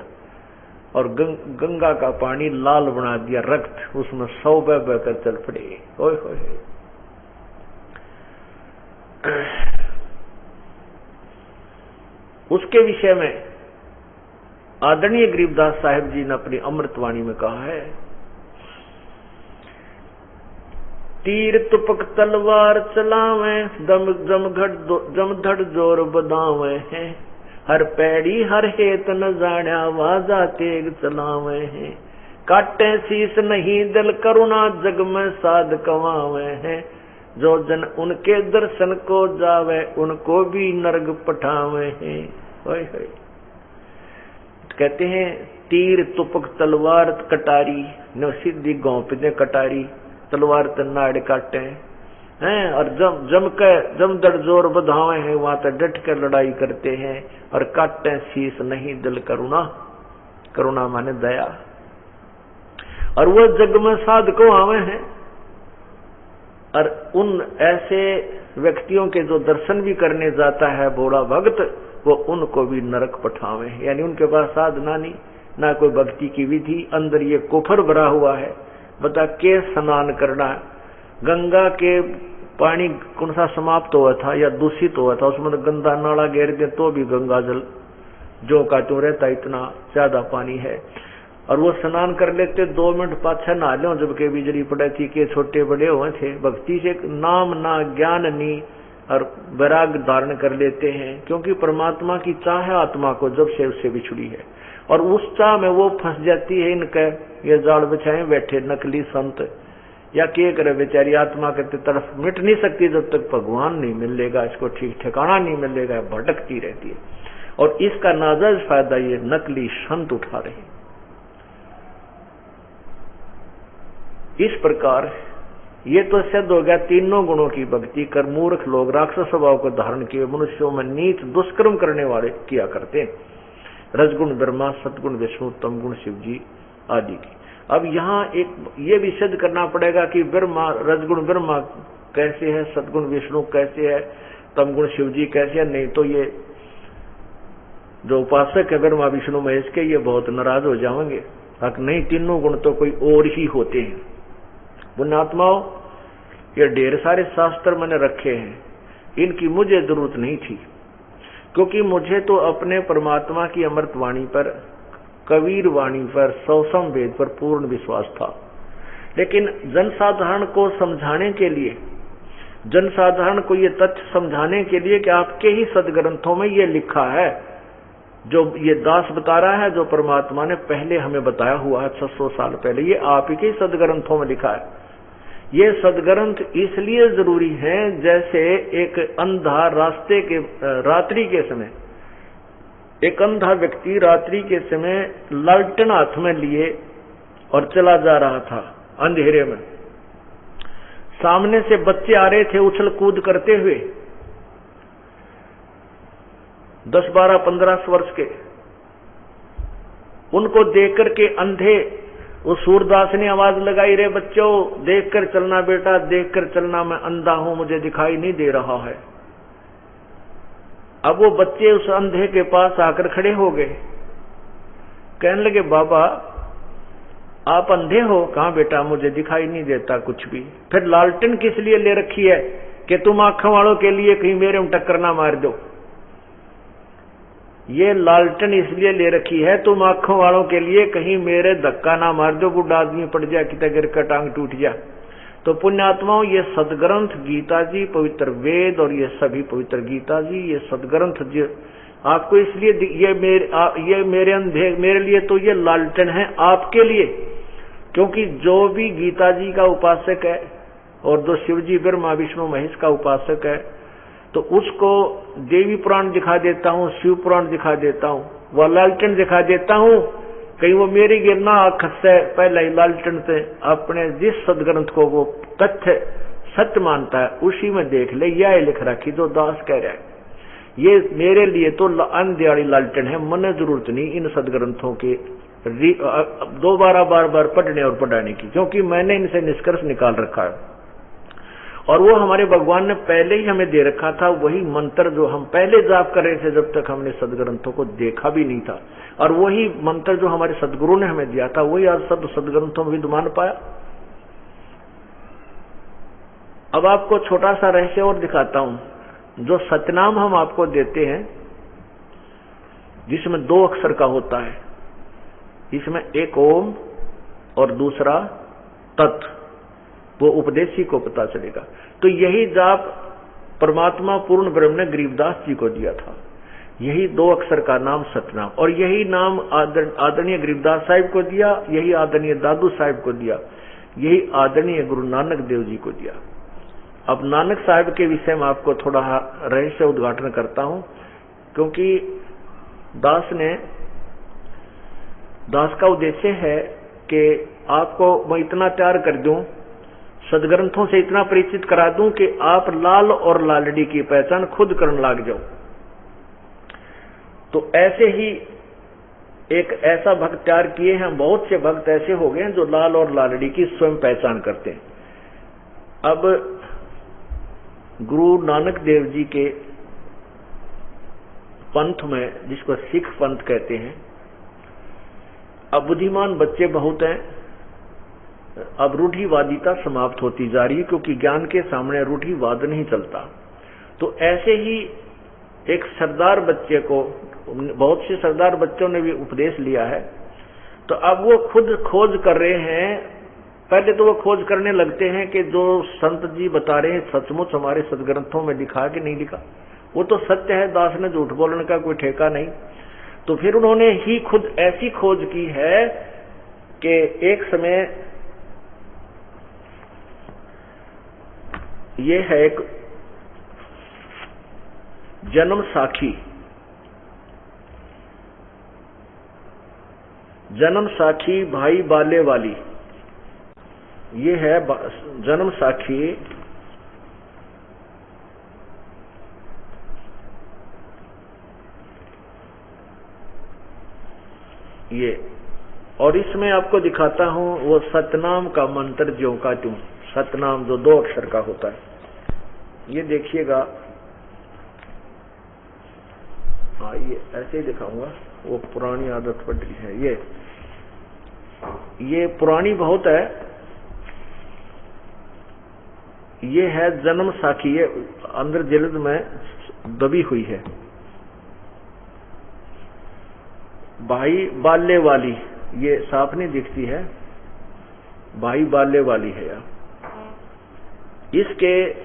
और गंगा का पानी लाल बना दिया, रक्त उसमें 100 बहकर चल पड़े। ओए होए, उसके विषय में आदरणीय गरीबदास साहिब जी ने अपनी अमृतवाणी में कहा है, तीर तुपक तलवार चलावे, दम जमधड़ जोर बदावे हैं, हर पैड़ी हर हेत न जाण्या, वाजा तेग चलावे हैं, काटे शीस नहीं दिल करुणा, जग में साध कमावे हैं, जो जन उनके दर्शन को जावे, उनको भी नरक पठावे हैं। होय होय। कहते हैं तीर तुपक तलवार कटारी, न सीधी गौप दे कटारी, तलवार तनाड़ काटे हैं, और जम दड़ जोर बधावे हैं, वहां तक डट कर लड़ाई करते हैं, और काटे शीस नहीं दिल करुणा, करुणा माने दया, और वो जग में साध को आवे हैं। और उन ऐसे व्यक्तियों के जो दर्शन भी करने जाता है बूढ़ा भक्त, वो उनको भी नरक पठावे, यानी उनके पास साधना नहीं, ना कोई भक्ति की विधि, अंदर ये कुफर भरा हुआ है। बता के स्नान करना, गंगा के पानी कौन सा समाप्त हुआ था या दूषित हुआ था, उसमें गंदा नाला घेर दे तो भी गंगा जल जो का तो रहता, इतना ज्यादा पानी है। और वो स्नान कर लेते, 2 मिनट पाछा नहा लो, जबकि बिजली पड़े थी के छोटे बड़े हुए थे, भक्ति से नाम ना ज्ञान नी, और वैराग धारण कर लेते हैं, क्योंकि परमात्मा की चाह है आत्मा को जब से उससे बिछड़ी है, और उस चाह में वो फंस जाती है। इनके ये जाल बिछाए बैठे नकली संत, या क्या करे बेचारी आत्मा के तरफ मिट नहीं सकती जब तक भगवान नहीं मिलेगा, इसको ठीक ठिकाना नहीं मिलेगा, भटकती रहती है। और इसका नाजायज फायदा ये नकली संत उठा रहे हैं। इस प्रकार ये तो सिद्ध हो गया तीनों गुणों की भक्ति कर मूर्ख लोग राक्षस स्वभाव को धारण किए मनुष्यों में नीच दुष्कर्म करने वाले किया करते हैं। रजगुण ब्रह्मा, सतगुण विष्णु, तम गुण शिव जी आदि की। अब यहाँ एक ये भी सिद्ध करना पड़ेगा कि ब्रह्मा, रजगुण ब्रह्मा कैसे है, सतगुण विष्णु कैसे है, तम गुण शिव जी कैसे है। नहीं तो ये जो उपासक है ब्रह्मा विष्णु महेश के, ये बहुत नाराज हो जाएंगे। हक नहीं, तीनों गुण तो कोई और ही होते हैं। पुण्यात्माओं, ये ढेर सारे शास्त्र मैंने रखे हैं, इनकी मुझे जरूरत नहीं थी, क्योंकि मुझे तो अपने परमात्मा की अमृत वाणी पर, कबीर वाणी पर, सौसम वेद पर पूर्ण विश्वास था। लेकिन जनसाधारण को समझाने के लिए, जनसाधारण को ये तथ्य समझाने के लिए कि आपके ही सदग्रंथों में ये लिखा है, जो ये दास बता रहा है, जो परमात्मा ने पहले हमें बताया हुआ है 600 साल पहले, ये आप ही के सदग्रंथों में लिखा है। ये सदग्रंथ इसलिए जरूरी है, जैसे एक अंधा रास्ते के रात्रि के समय, एक अंधा व्यक्ति रात्रि के समय लालटेन हाथ में लिए और चला जा रहा था अंधेरे में। सामने से बच्चे आ रहे थे उछल कूद करते हुए, 10, 12, 15 वर्ष के। उनको देख करके अंधे, उस सूरदास ने आवाज लगाई, रे बच्चों देख कर चलना बेटा, देख कर चलना, मैं अंधा हूं, मुझे दिखाई नहीं दे रहा है। अब वो बच्चे उस अंधे के पास आकर खड़े हो गए, कहने लगे, बाबा आप अंधे हो? कहां बेटा, मुझे दिखाई नहीं देता कुछ भी। फिर लालटेन किस लिए ले रखी है कि तुम आंखों वालों के लिए कहीं मेरे में टक्कर ना मार दो। ये लालटेन इसलिए ले रखी है तुम आंखों वालों के लिए कहीं मेरे धक्का ना मार दो, बूढ़ा आदमी पड़ जाए, कितना गिर का टांग टूट जाए। तो पुण्यात्माओं, ये सदग्रंथ गीता जी, पवित्र वेद, और ये सभी पवित्र गीता जी, ये सदग्रंथ जो आपको इसलिए ये मेरे अंधे, मेरे लिए तो ये लालटेन है आपके लिए, क्योंकि जो भी गीता जी का उपासक है और जो शिव जी ब्रह्मा विष्णु महेश का उपासक है, तो उसको देवी पुराण दिखा देता हूँ, शिव पुराण दिखा देता हूँ, वह लालटेन दिखा देता हूँ, कहीं वो मेरी गिरना आंख से पहले ही लालटेन से अपने जिस सदग्रंथ को वो तथ्य सत्य मानता है उसी में देख ले, यह लिख रखी जो दास कह रहा है। ये मेरे लिए तो अंधियाड़ी लालटेन है, मन जरूरत नहीं इन सदग्रंथों के दोबारा बार बार पढ़ने और पढ़ाने की, क्योंकि मैंने इनसे निष्कर्ष निकाल रखा है। और वो हमारे भगवान ने पहले ही हमें दे रखा था, वही मंत्र जो हम पहले जाप कर रहे थे जब तक हमने सदग्रंथों को देखा भी नहीं था, और वही मंत्र जो हमारे सदगुरु ने हमें दिया था, वही आज सदग्रंथों में विद्यमान पाया। अब आपको छोटा सा रहस्य और दिखाता हूं। जो सतनाम हम आपको देते हैं, जिसमें 2 अक्षर का होता है, इसमें एक ओम और दूसरा तत्, वो उपदेशी को पता चलेगा। तो यही जाप परमात्मा पूर्ण ब्रह्म ने गरीबदास जी को दिया था, यही 2 अक्षर का नाम सतनाम, और यही नाम आदरणीय गरीबदास साहिब को दिया, यही आदरणीय दादू साहिब को दिया, यही आदरणीय गुरु नानक देव जी को दिया। अब नानक साहिब के विषय में आपको थोड़ा रहस्य उद्घाटन करता हूं, क्योंकि दास का उद्देश्य है कि आपको मैं इतना तैयार कर दूं, सदग्रंथों से इतना परिचित करा दूं कि आप लाल और लालड़ी की पहचान खुद करने लग जाओ। तो ऐसे ही एक ऐसा भक्त तैयार किए हैं, बहुत से भक्त ऐसे हो गए हैं जो लाल और लालड़ी की स्वयं पहचान करते हैं। अब गुरु नानक देव जी के पंथ में, जिसको सिख पंथ कहते हैं, अब बुद्धिमान बच्चे बहुत हैं। अब रूढ़िवादिता समाप्त होती जा रही है, क्योंकि ज्ञान के सामने रूढ़िवाद नहीं चलता। तो ऐसे ही एक सरदार बच्चे को, बहुत से सरदार बच्चों ने भी उपदेश लिया है, तो अब वो खुद खोज कर रहे हैं पहले तो वो खोज करने लगते हैं कि जो संत जी बता रहे हैं सचमुच हमारे सदग्रंथों में लिखा कि नहीं लिखा। वो तो सत्य है, दास ने झूठ बोलने का कोई ठेका नहीं। तो फिर उन्होंने ही खुद ऐसी खोज की है कि एक समय ये है एक जन्म साखी, जन्म साखी भाई बाले वाली, ये है जन्म साखी। ये और इसमें आपको दिखाता हूं वो सतनाम का मंत्र ज्यों का त्यों, सतनाम जो 2 अक्षर का होता है। ये देखिएगा, हाँ ये ऐसे ही दिखाऊंगा, वो पुरानी आदत पड़ रही है। ये पुरानी बहुत है। ये है जन्म साखी, ये अंदर जल्द में दबी हुई है। भाई बाल्य वाली, ये साफ नहीं दिखती है, भाई बाल्य वाली है यार। इसके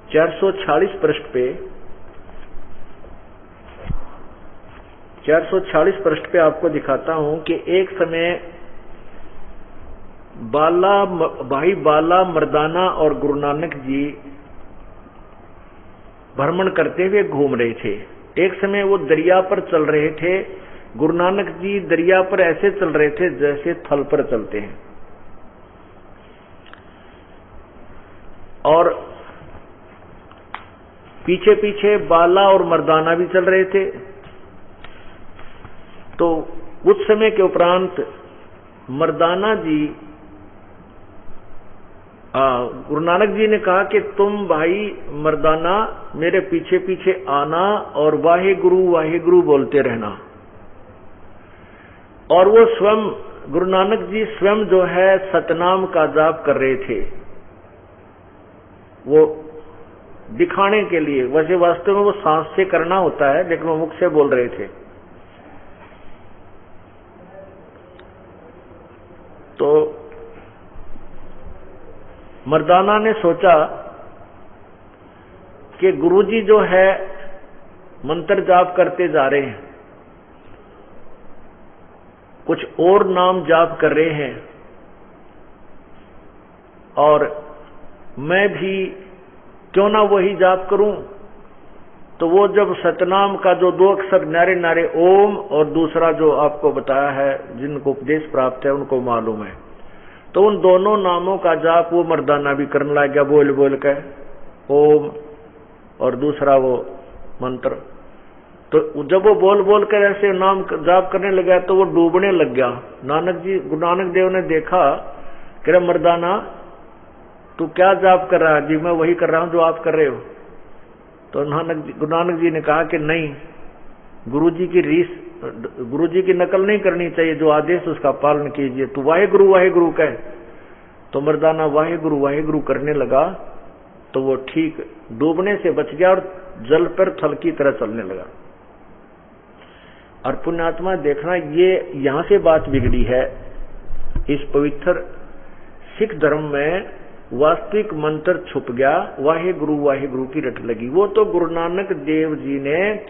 446 पृष्ठ पे 446 पृष्ठ पे आपको दिखाता हूं कि एक समय भाई बाला मर्दाना और गुरु नानक जी भ्रमण करते हुए घूम रहे थे। एक समय वो दरिया पर चल रहे थे। गुरु नानक जी दरिया पर ऐसे चल रहे थे जैसे थल पर चलते हैं, और पीछे पीछे बाला और मर्दाना भी चल रहे थे। तो कुछ समय के उपरांत मर्दाना जी, गुरु नानक जी ने कहा कि तुम भाई मर्दाना मेरे पीछे पीछे आना और वाहे गुरु बोलते रहना। और वो स्वयं गुरु नानक जी स्वयं जो है सतनाम का जाप कर रहे थे, वो दिखाने के लिए। वैसे वास्तव में वो सांस से करना होता है, लेकिन वो मुख से बोल रहे थे। तो मर्दाना ने सोचा कि गुरुजी जो है मंत्र जाप करते जा रहे हैं, कुछ और नाम जाप कर रहे हैं, और मैं भी क्यों ना वही जाप करूं। तो वो जब सतनाम का जो 2 अक्षर नारे नारे ओम, और दूसरा जो आपको बताया है जिनको उपदेश प्राप्त है उनको मालूम है, तो उन दोनों नामों का जाप वो मर्दाना भी करने लग गया, बोल बोल के ओम और दूसरा वो मंत्र। तो जब वो बोल बोल कर ऐसे नाम जाप करने लगा तो वो डूबने लग गया। गुरु नानक देव ने देखा कि रे मर्दाना तू क्या जाप कर रहा है? जी मैं वही कर रहा हूं जो आप कर रहे हो। तो गुरु नानक जी ने कहा कि नहीं, गुरुजी की नकल नहीं करनी चाहिए, जो आदेश उसका पालन कीजिए। तू वाहे गुरु कहे। तो मर्दाना वाहे गुरु करने लगा, तो वो ठीक डूबने से बच गया और जल पर थल की तरह चलने लगा। और पुण्यात्मा देखना, ये यहां से बात बिगड़ी है। इस पवित्र सिख धर्म में वास्तविक मंत्र छुप गया, वाहे गुरु की रट लगी। वो तो गुरु नानक देव जी ने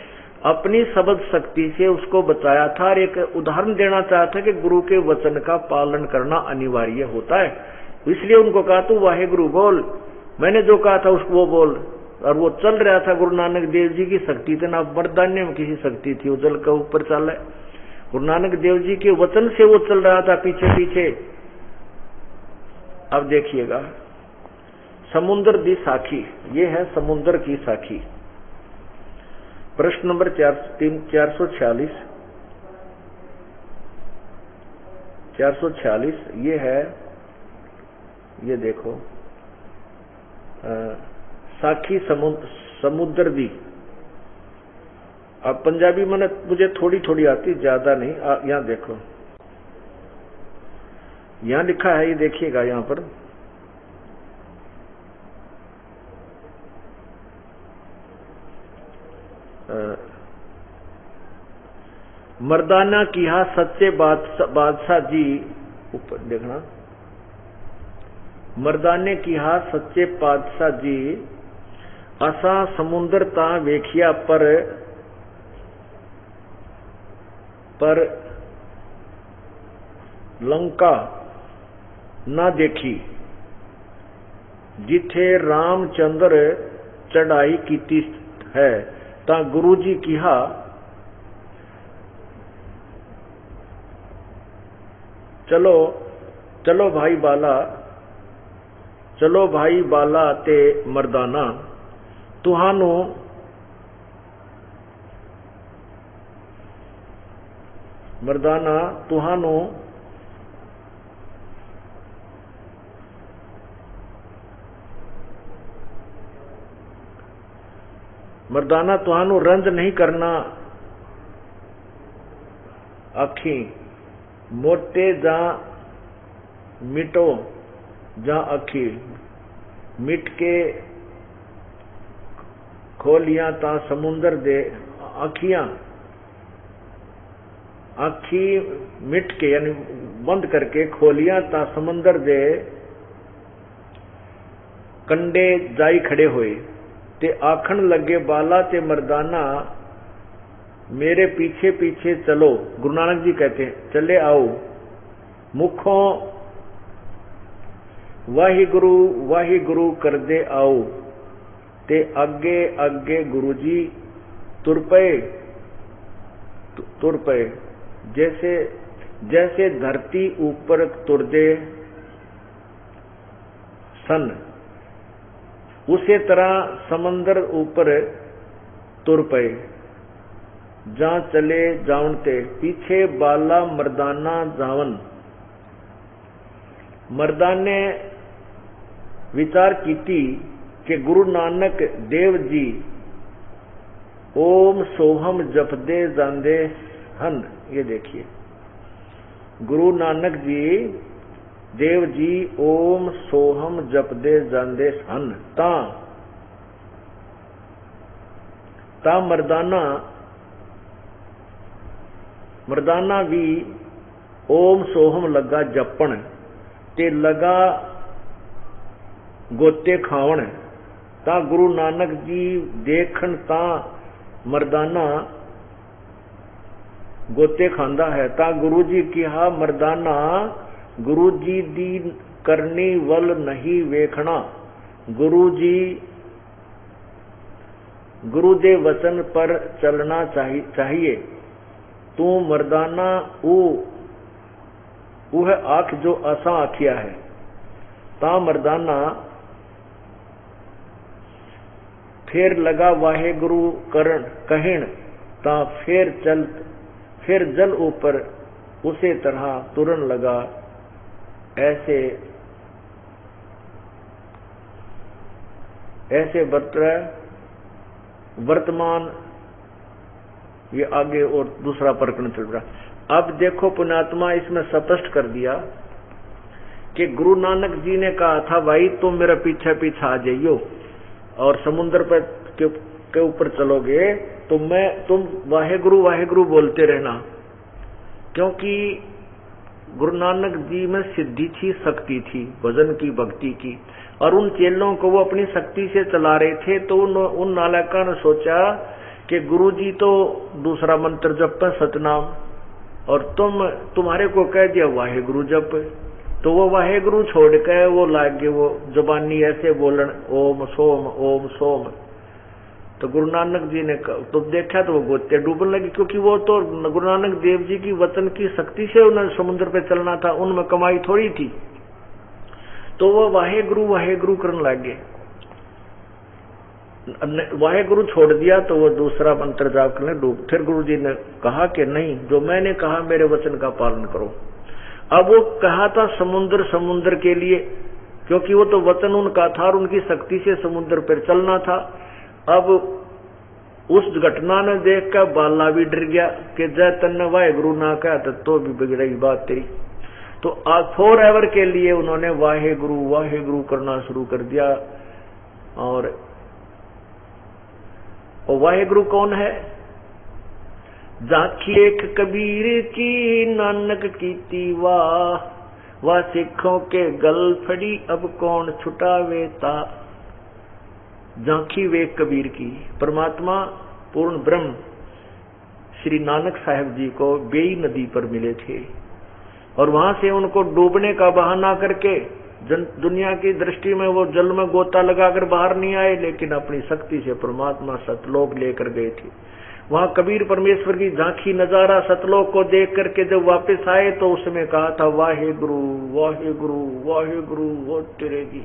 अपनी शब्द शक्ति से उसको बचाया था, और एक उदाहरण देना चाहा था कि गुरु के वचन का पालन करना अनिवार्य होता है। इसलिए उनको कहा तू वाहे गुरु बोल, मैंने जो कहा था उसको वो बोल। और वो चल रहा था, गुरु नानक देव जी की शक्ति थी ना मर्दान्य में किसी शक्ति थी, वो जल के ऊपर चल है। गुरु नानक देव जी के वचन से वो चल रहा था पीछे पीछे। अब देखिएगा, समुद्र दी साखी, ये है समुद्र की साखी। प्रश्न नंबर 446 ये है, ये देखो साखी समुद्र दी। अब पंजाबी मैंने मुझे थोड़ी थोड़ी आती, ज्यादा नहीं। यहां देखो, यहां लिखा है, ये देखिएगा यहां पर मर्दाना किहा सच्चे बादशाह जी, ऊपर देखना, मर्दाने किहा सच्चे बादशाह जी, असा समुंदर ता वेखिया पर लंका ना देखी, जिथे रामचंद्र चढ़ाई कीती है। ता गुरु जी किहा, चलो चलो भाई बाला, चलो भाई बाला ते मर्दाना, तुहानू मर्दाना तुहानू मर्दाना तुहानू रंज नहीं करना आखी, मोटे जा मिटो जा आखी, मिट के खोलियां ता समुंदर दे आखियां, आखी मिट के यानी बंद करके खोलियां ता समुंदर दे कंडे जाई खड़े होए, ते आखन लगे बाला ते मर्दाना मेरे पीछे पीछे चलो। गुरु नानक जी कहते हैं चले आओ, मुखों वाही गुरु कर दे आओ, ते आगे आगे गुरु जी तुर पे जैसे जैसे धरती ऊपर तुरदे सन, उसे तरह समंदर ऊपर तुर पे, जहां चले जावनते पीछे बाला मर्दाना जावन। मर्दाने विचार कीती कि गुरु नानक देव जी ओम सोहम जपदे जांदे हन। ये देखिए गुरु नानक जी देव जी ओम सोहम जपदे जांदे हन, ता मर्दाना भी ओम सोहम लगा जपन, ते लगा गोते खावन। ता गुरु नानक जी देखन ता मर्दाना गोते खांदा है। ता गुरु जी कहा मर्दाना गुरु जी दी करनी वल नहीं वेखना, गुरु दे वचन पर चलना चाहिए। तू मर्दाना वह आंख जो असा आखिया है। ता मर्दाना फिर लगा वाहे गुरु करण कहन, ता फिर जल ऊपर उसे तरह तुरन लगा। ऐसे वर्तमान ये आगे और दूसरा प्रकरण चल रहा। अब देखो पुण्यात्मा इसमें स्पष्ट कर दिया कि गुरु नानक जी ने कहा था भाई तुम मेरा पीछे पीछे आ जाइयो और समुद्र पर के ऊपर चलोगे तो तुम वाहेगुरु बोलते रहना, क्योंकि गुरु नानक जी में सिद्धि थी, शक्ति थी, भजन की, भक्ति की, और उन चेलों को वो अपनी शक्ति से चला रहे थे। तो उन नालायकों ने सोचा कि गुरु जी तो दूसरा मंत्र जप सतनाम, और तुम्हारे को कह दिया वाहेगुरु जप, तो वो वाहेगुरु छोड़ के वो लागे वो जुबानी ऐसे बोलन ओम सोम। तो गुरु नानक जी ने तो देखा तो वो गोते डूबने लगी, क्योंकि वो तो गुरु नानक देव जी की वचन की शक्ति से उन्हें समुद्र पे चलना था, उनमें कमाई थोड़ी थी। तो वो वाहेगुरु करने लगे। वाहेगुरु छोड़ दिया तो वो दूसरा मंत्र जाप करने डूब। फिर गुरु जी ने कहा कि नहीं, जो मैंने कहा मेरे वचन का पालन करो। अब वो कहा था समुद्र के लिए, क्योंकि वो तो वचन उनका था और उनकी शक्ति से समुद्र पर चलना था। अब उस घटना ने देख कर बाला भी डर गया कि जय तन्ने वाहेगुरु ना कहा तो भी बिगड़ेगी बात तेरी। तो आज फॉर एवर के लिए उन्होंने वाहेगुरु करना शुरू कर दिया। और वाहेगुरु कौन है? झांकी एक कबीर की नानक कीती वाह सिखों के गल फड़ी अब कौन छुटावेता। झांकी वे कबीर की। परमात्मा पूर्ण ब्रह्म श्री नानक साहब जी को बेई नदी पर मिले थे और वहां से उनको डूबने का बहाना करके दुनिया की दृष्टि में वो जल में गोता लगाकर बाहर नहीं आए, लेकिन अपनी शक्ति से परमात्मा सतलोक लेकर गए थे। वहां कबीर परमेश्वर की झांकी नजारा सतलोक को देख करके जब वापस आए तो उसमें कहा था वाहे गुरु वाहे गुरु वाहे गुरु वो तेरे जी।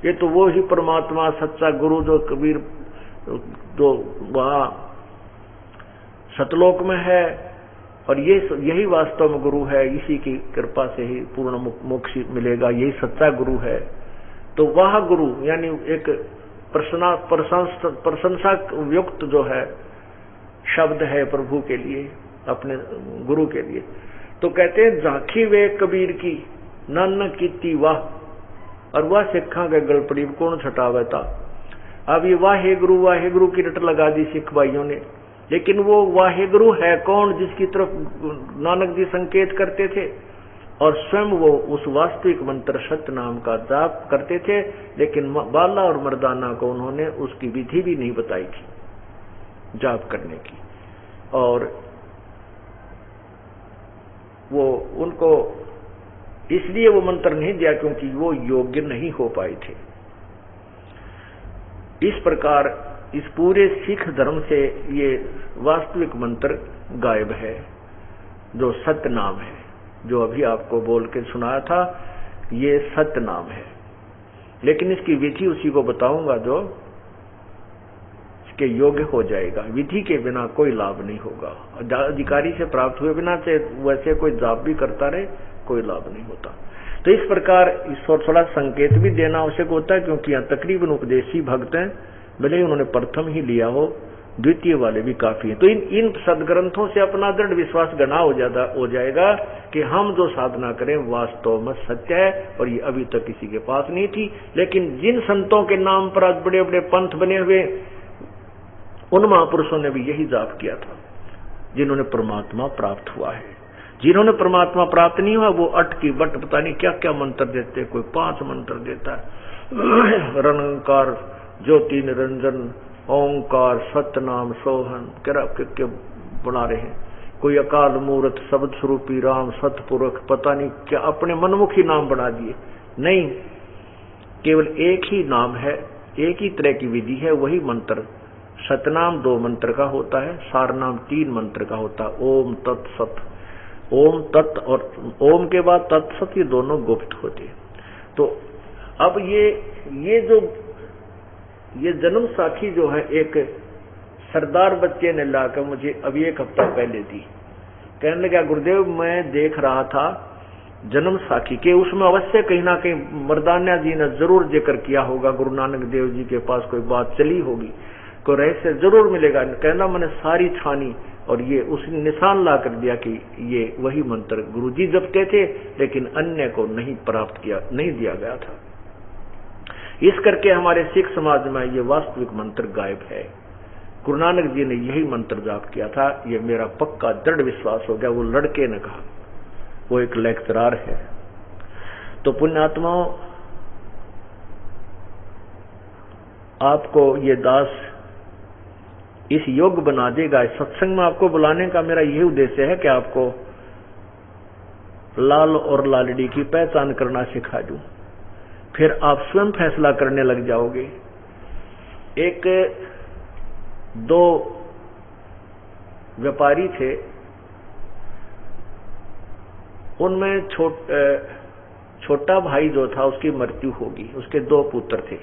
ये तो वो ही परमात्मा सच्चा गुरु जो कबीर जो वहां सतलोक में है, और यही वास्तव में गुरु है। इसी की कृपा से ही पूर्ण मोक्ष मिलेगा, यही सच्चा गुरु है। तो वह गुरु यानी एक प्रशंसा युक्त जो है शब्द है प्रभु के लिए, अपने गुरु के लिए। तो कहते हैं झांकी वे कबीर की नानक कीती वाह, और वह सिखा के गलपड़ी कौन छटावता। अब ये वाहे गुरु की रट लगा दी सिख भाइयों ने, लेकिन वो वाहेगुरु है कौन जिसकी तरफ नानक जी संकेत करते थे, और स्वयं वो उस वास्तविक मंत्र सत्य नाम का जाप करते थे, लेकिन बाला और मर्दाना को उन्होंने उसकी विधि भी नहीं बताई थी जाप करने की, और वो उनको इसलिए वो मंत्र नहीं दिया क्योंकि वो योग्य नहीं हो पाए थे। इस प्रकार इस पूरे सिख धर्म से ये वास्तविक मंत्र गायब है, जो सत्य नाम है, जो अभी आपको बोल के सुनाया था, ये सत्य नाम है। लेकिन इसकी विधि उसी को बताऊंगा जो इसके योग्य हो जाएगा। विधि के बिना कोई लाभ नहीं होगा। अधिकारी से प्राप्त हुए बिना से वैसे कोई जाप भी करता रहे कोई लाभ नहीं होता। तो इस प्रकार ईश्वर थोड़ा संकेत भी देना आवश्यक होता है, क्योंकि यहाँ तकरीबन उपदेशी भक्त हैं, भले ही उन्होंने प्रथम ही लिया हो, द्वितीय वाले भी काफी हैं। तो इन सदग्रंथों से अपना दृढ़ विश्वास गना हो जाएगा कि हम जो साधना करें वास्तव में सत्य है, और ये अभी तक किसी के पास नहीं थी। लेकिन जिन संतों के नाम पर आज बड़े बड़े पंथ बने हुए, उन महापुरुषों ने भी यही जाप किया था, जिन्होंने परमात्मा प्राप्त हुआ है। जिन्होंने परमात्मा प्राप्त नहीं हुआ वो अट की बट पता नहीं क्या क्या मंत्र देते, कोई 5 मंत्र देता है, रणकार ज्योति निरंजन ओंकार सतनाम सोहन क्या बना रहे हैं, कोई अकाल मूर्त शब्द स्वरूपी राम सतपुरख पता नहीं क्या अपने मनमुखी नाम बना दिए। नहीं, केवल एक ही नाम है, एक ही तरह की विधि है, वही मंत्र। सतनाम 2 मंत्र का होता है, सारनाम 3 मंत्र का होता है। ओम तत्सत, ओम तत् और ओम के बाद तत्सत, ये दोनों गुप्त होते हैं। तो अब ये जन्म साखी जो है एक सरदार बच्चे ने लाकर मुझे अभी 1 हफ्ता पहले दी। कहने लगा गुरुदेव मैं देख रहा था जन्म साखी के, उसमें अवश्य कहीं ना कहीं मर्दाना जी ने जरूर जिक्र किया होगा, गुरु नानक देव जी के पास कोई बात चली होगी, कोई रहस्य जरूर मिलेगा। कहना मैंने सारी छानी और ये उसने निशान ला कर दिया कि ये वही मंत्र गुरुजी जपते थे, लेकिन अन्य को नहीं प्राप्त किया, नहीं दिया गया था। इस करके हमारे सिख समाज में ये वास्तविक मंत्र गायब है। गुरु नानक जी ने यही मंत्र जाप किया था, ये मेरा पक्का दृढ़ विश्वास हो गया। वो लड़के ने कहा, वो एक लेक्चरार है। तो पुण्यात्माओं, आपको ये दास इस योग बना देगा। इस सत्संग में आपको बुलाने का मेरा यही उद्देश्य है कि आपको लाल और लालड़ी की पहचान करना सिखा दूं, फिर आप स्वयं फैसला करने लग जाओगे। 2 व्यापारी थे, उनमें छोटा भाई जो था उसकी मृत्यु होगी, उसके 2 पुत्र थे।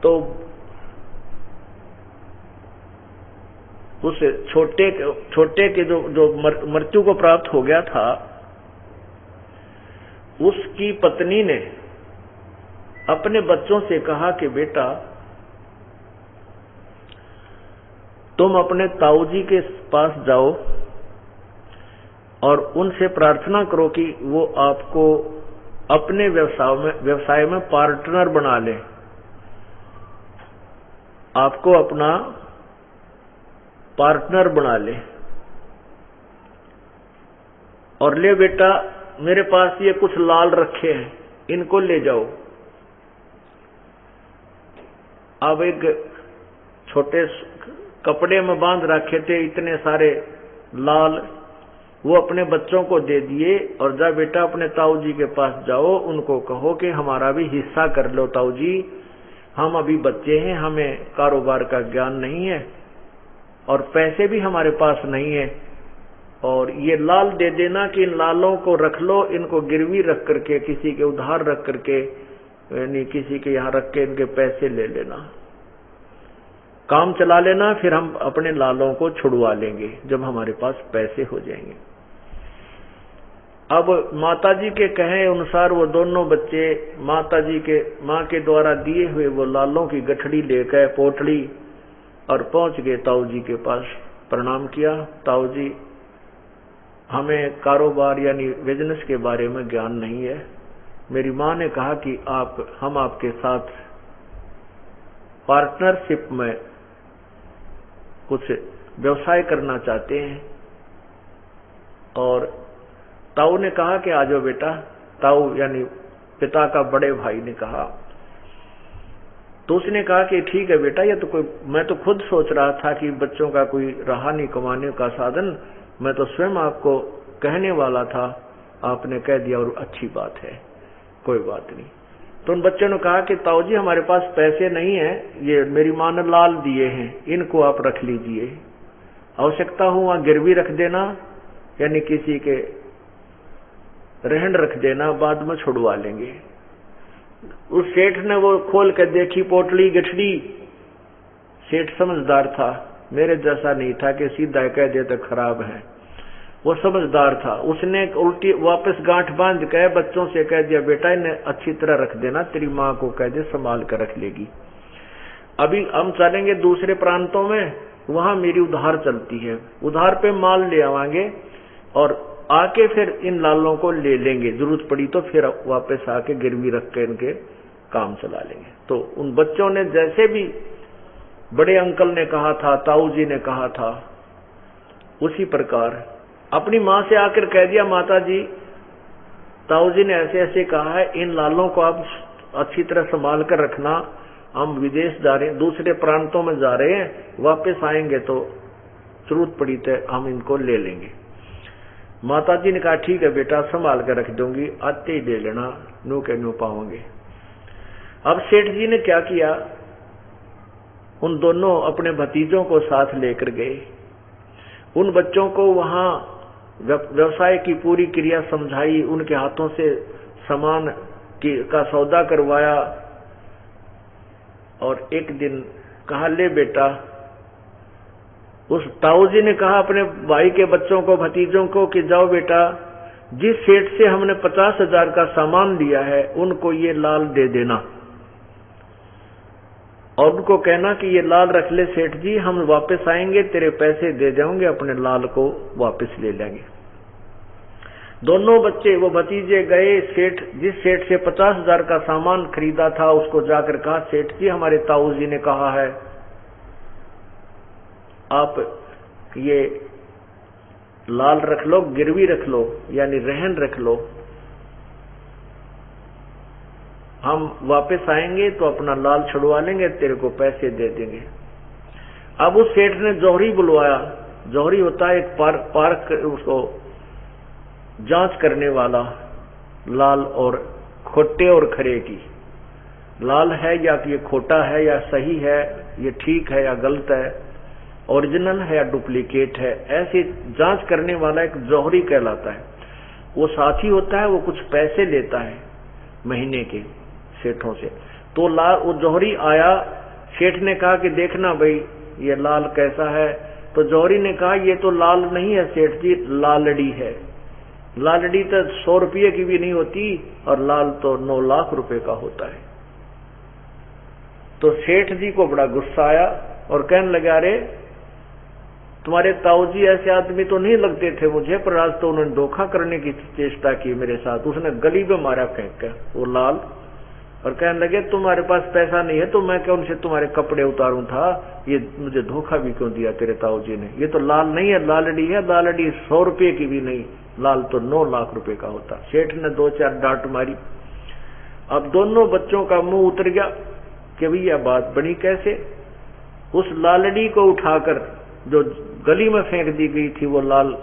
तो उस छोटे के जो मृत्यु को प्राप्त हो गया था, उसकी पत्नी ने अपने बच्चों से कहा कि बेटा तुम अपने ताऊ जी के पास जाओ और उनसे प्रार्थना करो कि वो आपको अपने व्यवसाय में पार्टनर बना ले। आपको अपना पार्टनर बना ले और ले बेटा मेरे पास ये कुछ लाल रखे हैं, इनको ले जाओ। अब एक छोटे कपड़े में बांध रखे थे इतने सारे लाल, वो अपने बच्चों को दे दिए और जा बेटा अपने ताऊ जी के पास जाओ, उनको कहो कि हमारा भी हिस्सा कर लो ताऊ जी, हम अभी बच्चे हैं, हमें कारोबार का ज्ञान नहीं है और पैसे भी हमारे पास नहीं है, और ये लाल दे देना कि इन लालों को रख लो, इनको गिरवी रख करके किसी के उधार रख करके यानी किसी के यहाँ रख के इनके पैसे ले लेना, काम चला लेना, फिर हम अपने लालों को छुड़वा लेंगे जब हमारे पास पैसे हो जाएंगे। अब माताजी के कहे अनुसार वो दोनों बच्चे माताजी के माँ के द्वारा दिए हुए वो लालों की गठड़ी लेकर पोटली और पहुंच गए ताऊ जी के पास। प्रणाम किया, ताऊ जी हमें कारोबार यानी बिजनेस के बारे में ज्ञान नहीं है, मेरी माँ ने कहा कि हम आपके साथ पार्टनरशिप में कुछ व्यवसाय करना चाहते हैं। और ताऊ ने कहा कि आ जाओ बेटा, ताऊ यानी पिता का बड़े भाई ने कहा। तो उसने कहा कि ठीक है बेटा, ये तो कोई, मैं तो खुद सोच रहा था कि बच्चों का कोई रहा नहीं कमाने का साधन, मैं तो स्वयं आपको कहने वाला था, आपने कह दिया और अच्छी बात है, कोई बात नहीं। तो उन बच्चों ने कहा कि ताऊ जी हमारे पास पैसे नहीं है, ये मेरी माँ ने लाल दिए हैं, इनको आप रख लीजिए, आवश्यकता हो वहां गिरवी रख देना यानी किसी के रहन रख देना, बाद में छुड़वा लेंगे। उस सेठ ने वो खोल कर देखी पोटली गठड़ी, सेठ समझदार था, मेरे जैसा नहीं था कि सीधा कह देता खराब है, वो समझदार था। उसने उल्टी वापस गांठ बांध के बच्चों से कह दिया बेटा इन्हें अच्छी तरह रख देना, तेरी माँ को कह दे संभाल कर रख लेगी। अभी हम चलेंगे दूसरे प्रांतों में, वहां मेरी उधार चलती है, उधार पे माल ले आवांगे और आके फिर इन लालों को ले लेंगे, जरूरत पड़ी तो फिर वापस आके गिरवी रख के इनके काम चला लेंगे। तो उन बच्चों ने जैसे भी बड़े अंकल ने कहा था, ताऊ जी ने कहा था, उसी प्रकार अपनी माँ से आकर कह दिया माता जी ताऊ जी ने ऐसे ऐसे कहा है, इन लालों को आप अच्छी तरह संभाल कर रखना, हम विदेश जा रहे हैं, दूसरे प्रांतों में जा रहे हैं, वापस आएंगे तो जरूरत पड़ी तो हम इनको ले लेंगे। माता जी ने कहा ठीक है बेटा संभाल कर रख दूंगी, आते ही ले लेना, नू के नू पाओगे। अब सेठ जी ने क्या किया, उन दोनों अपने भतीजों को साथ लेकर गए, उन बच्चों को वहां व्यवसाय की पूरी क्रिया समझाई, उनके हाथों से सामान का सौदा करवाया और एक दिन कहा ले बेटा, उस ताऊ जी ने कहा अपने भाई के बच्चों को भतीजों को कि जाओ बेटा जिस सेठ से हमने 50,000 का सामान लिया है उनको ये लाल दे देना और उनको कहना कि ये लाल रख ले सेठ जी, हम वापस आएंगे तेरे पैसे दे जाओगे, अपने लाल को वापस ले लेंगे। दोनों बच्चे वो भतीजे गए, सेठ जिस सेठ से 50,000 का सामान खरीदा था उसको जाकर कहा सेठ जी हमारे ताऊ जी ने कहा है आप ये लाल रख लो, गिरवी रख लो यानी रहन रख लो, हम वापस आएंगे तो अपना लाल छुड़वा लेंगे, तेरे को पैसे दे देंगे। अब उस सेठ ने जौहरी बुलवाया, जौहरी होता है एक पार्क उसको जांच करने वाला, लाल और खोटे और खरे की, लाल है या ये खोटा है या सही है, ये ठीक है या गलत है, ओरिजिनल है या डुप्लीकेट है, ऐसी जांच करने वाला एक जौहरी कहलाता है। वो साथी होता है, वो कुछ पैसे लेता है महीने के सेठों से। तो लाल वो जौहरी आया, सेठ ने कहा कि देखना भाई ये लाल कैसा है, तो जौहरी ने कहा ये तो लाल नहीं है सेठ जी, लालड़ी है। लालड़ी तो 100 रुपये की भी नहीं होती और लाल तो 9 लाख रुपए का होता है। तो सेठ जी को बड़ा गुस्सा आया और कहने लगा अरे तुम्हारे ताऊ जी ऐसे आदमी तो नहीं लगते थे मुझे, पर आज तो उन्होंने धोखा करने की चेष्टा की मेरे साथ। उसने गली में मारा फेंक कर वो लाल और कहने लगे तुम्हारे पास पैसा नहीं है तो मैं क्या उनसे तुम्हारे कपड़े उतारूं था, ये मुझे धोखा भी क्यों दिया तेरे ताऊ जी ने, ये तो लाल नहीं है लालड़ी है, लालड़ी 100 रुपये की भी नहीं, लाल तो 9 लाख रुपए का होता। सेठ ने 2-4 डांट मारी। अब दोनों बच्चों का मुंह उतर गया कि भैया बात बनी कैसे। उस लालड़ी को उठाकर जो गली में फेंक दी गई थी वो लाल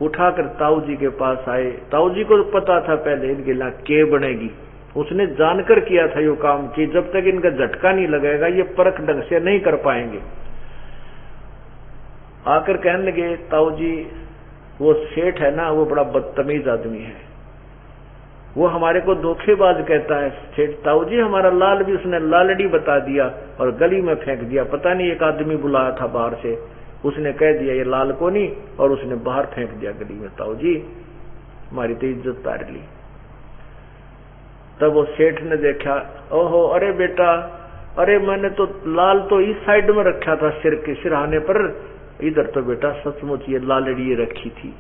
उठाकर ताऊ जी के पास आए। ताऊ जी को पता था पहले इनके यहाँ के बनेगी, उसने जानकर किया था ये काम कि जब तक इनका झटका नहीं लगेगा ये परख ढंग से नहीं कर पाएंगे। आकर कहने लगे ताऊ जी वो सेठ है ना वो बड़ा बदतमीज आदमी है, वो हमारे को धोखेबाज कहता है। सेठ ताऊ जी हमारा लाल भी उसने लालड़ी बता दिया और गली में फेंक दिया, पता नहीं एक आदमी बुलाया था बाहर से, उसने कह दिया ये लाल को नहीं और उसने बाहर फेंक दिया गली में। ताऊ जी हमारी तो इज्जत तार ली। तब वो सेठ ने देखा, ओहो अरे बेटा, अरे मैंने तो लाल तो इस साइड में रखा था सिर के सिरहाने पर, इधर तो बेटा सचमुच ये लालड़ी रखी थी।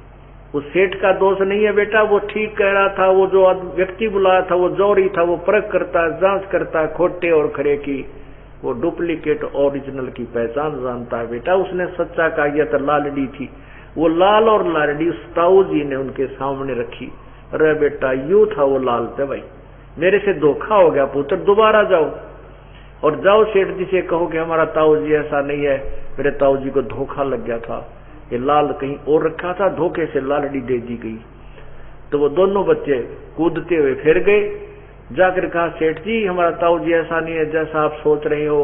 वो सेठ का दोष नहीं है बेटा, वो ठीक कह रहा था, वो जो व्यक्ति बुलाया था वो जौहरी था, वो परख करता है, जांच करता है खोटे और खरे की, वो डुप्लीकेट ओरिजिनल की पहचान जानता है बेटा, उसने सच्चा कहा यह तो लालड़ी थी। वो लाल और लालड़ी उस ताऊ जी ने उनके सामने रखी। अरे बेटा यूं था वो लाल पे भाई, मेरे से धोखा हो गया पुत्र, दोबारा जाओ और जाओ सेठ जी से कहो कि हमारा ताऊ जी ऐसा नहीं है, मेरे ताऊ जी को धोखा लग गया था, ये लाल कहीं और रखा था, धोखे से लालड़ी दे दी गई। तो वो दोनों बच्चे कूदते हुए फिर गए, जाकर कहा सेठ जी हमारा ताऊ जी ऐसा नहीं है जैसा आप सोच रहे हो,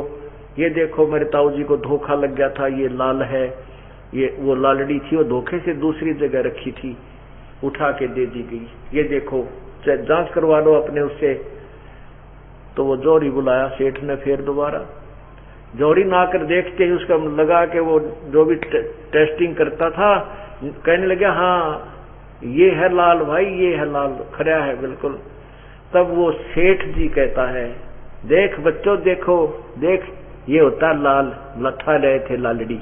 ये देखो मेरे ताऊ जी को धोखा लग गया था, ये लाल है, ये वो लालड़ी थी, वो धोखे से दूसरी जगह रखी थी, उठा के दे दी गई, ये देखो जांच करवा लो अपने उससे। तो वो जौहरी बुलाया सेठ ने फिर दोबारा। जौहरी ना आकर देखते ही उसका लगा कि वो जो भी टेस्टिंग करता था कहने लगे हाँ ये है लाल भाई, ये है लाल, खरा है बिल्कुल। तब वो सेठ जी कहता है देख बच्चों देखो देख ये होता लाल, लठा रहे थे लालड़ी।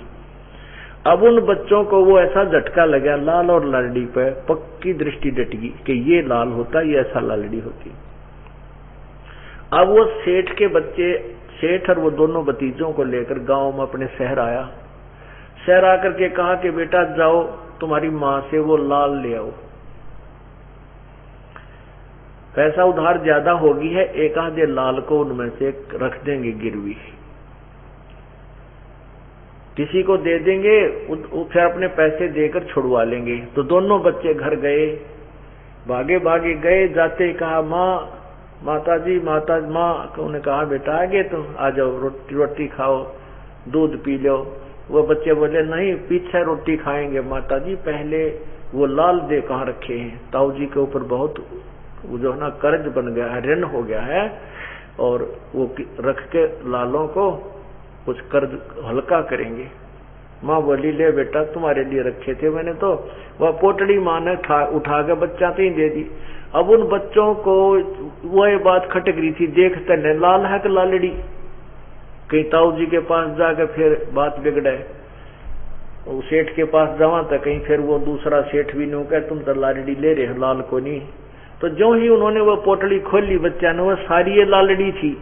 अब उन बच्चों को वो ऐसा झटका लगा लाल और लालड़ी पे, पक्की दृष्टि डट गई कि ये लाल होता ये ऐसा लालड़ी होती। अब वो सेठ के बच्चे, सेठ और वो दोनों भतीजों को लेकर गांव में अपने शहर आया। शहर आकर के कहा कि बेटा जाओ तुम्हारी माँ से वो लाल ले आओ, पैसा उधार ज्यादा होगी है, एक आधे लाल को उनमें से रख देंगे गिरवी, किसी को दे देंगे, फिर अपने पैसे देकर छुड़वा लेंगे। तो दोनों बच्चे घर गए, भागे भागे गए, जाते ही कहा माँ माता जी माता माँ, उन्होंने कहा बेटा आगे तुम आ जाओ, रोटी रोटी खाओ, दूध पी लो। वो बच्चे बोले नहीं पीछे रोटी खाएंगे माता जी, पहले वो लाल दे कहाँ रखे हैं, ताऊ जी के ऊपर बहुत वो जो है ना कर्ज बन गया है, ऋण हो गया है, और वो रख के लालों को कुछ कर्ज हल्का करेंगे। माँ बोली ले बेटा तुम्हारे लिए रखे थे मैंने, तो वह पोटड़ी माँ ने उठा के बच्चा तो ही दे दी। अब उन बच्चों को वह बात खटक रही थी, देखते न लाल है कि लालड़ी, कहीं ताऊ जी के पास जाकर फिर बात बिगड़े, सेठ के पास जावा तो कहीं फिर वो दूसरा सेठ भी नहीं कहे तुम तो लालड़ी ले रहे हो लाल को नहीं। तो जो ही उन्होंने वो पोटली खोली बच्चा ने, वो सारी ये लालड़ी थी।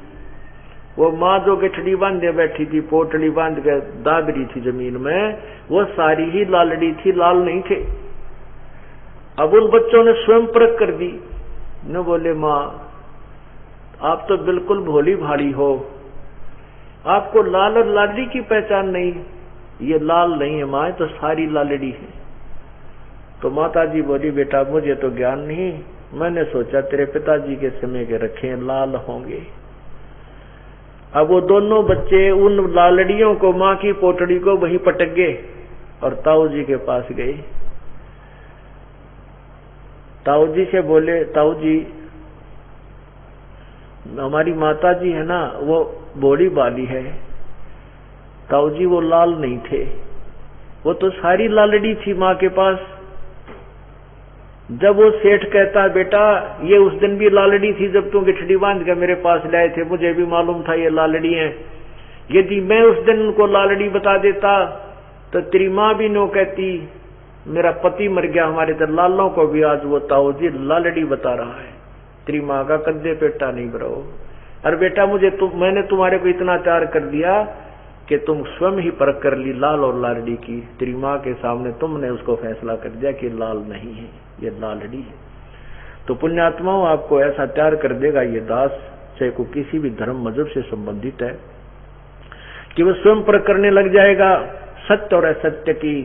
वो माँ जो गठड़ी बांधे बैठी थी, पोटली बांध के दाब रही थी जमीन में, वो सारी ही लालड़ी थी, लाल नहीं थे। अब उन बच्चों ने स्वयं परख कर दी, न बोले माँ आप तो बिल्कुल भोली भाली हो, आपको लाल और लालड़ी की पहचान नहीं, ये लाल नहीं है माँ, तो सारी लालड़ी है। तो माता जी बोली बेटा मुझे तो ज्ञान नहीं, मैंने सोचा तेरे पिताजी के समय के रखे लाल होंगे। अब वो दोनों बच्चे उन लालड़ियों को, माँ की पोटड़ी को वहीं पटक गए और ताऊ जी के पास गए। ताऊ जी से बोले ताऊ जी हमारी माता जी है ना वो बोली बाली है, ताऊ जी वो लाल नहीं थे, वो तो सारी लालड़ी थी माँ के पास। जब वो सेठ कहता बेटा ये उस दिन भी लालड़ी थी जब तुम गिठड़ी बांध के मेरे पास लाए थे, मुझे भी मालूम था ये लालड़ी है, यदि मैं उस दिन उनको लालड़ी बता देता तो तेरी माँ भी नो कहती मेरा पति मर गया, हमारे तो लालों को भी आज वो ताऊ जी लालड़ी बता रहा है, तेरी माँ का कद्दे पेटा नहीं बरो। अरे बेटा मैंने तुम्हारे को इतना प्यार कर दिया कि तुम स्वयं ही परख कर ली लाल और लालड़ी की। तेरी माँ के सामने तुमने उसको फैसला कर दिया कि लाल नहीं है, ये लालड़ी है। तो पुण्यात्माओं, आपको ऐसा प्यार कर देगा ये दास, चाहे को किसी भी धर्म मजहब से संबंधित है, कि वो स्वयं परख करने लग जाएगा सत्य और असत्य की,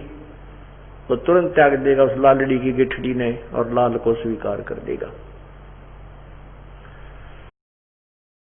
तो तुरंत त्याग देगा उस लालड़ी की गिठड़ी ने और लाल को स्वीकार कर देगा।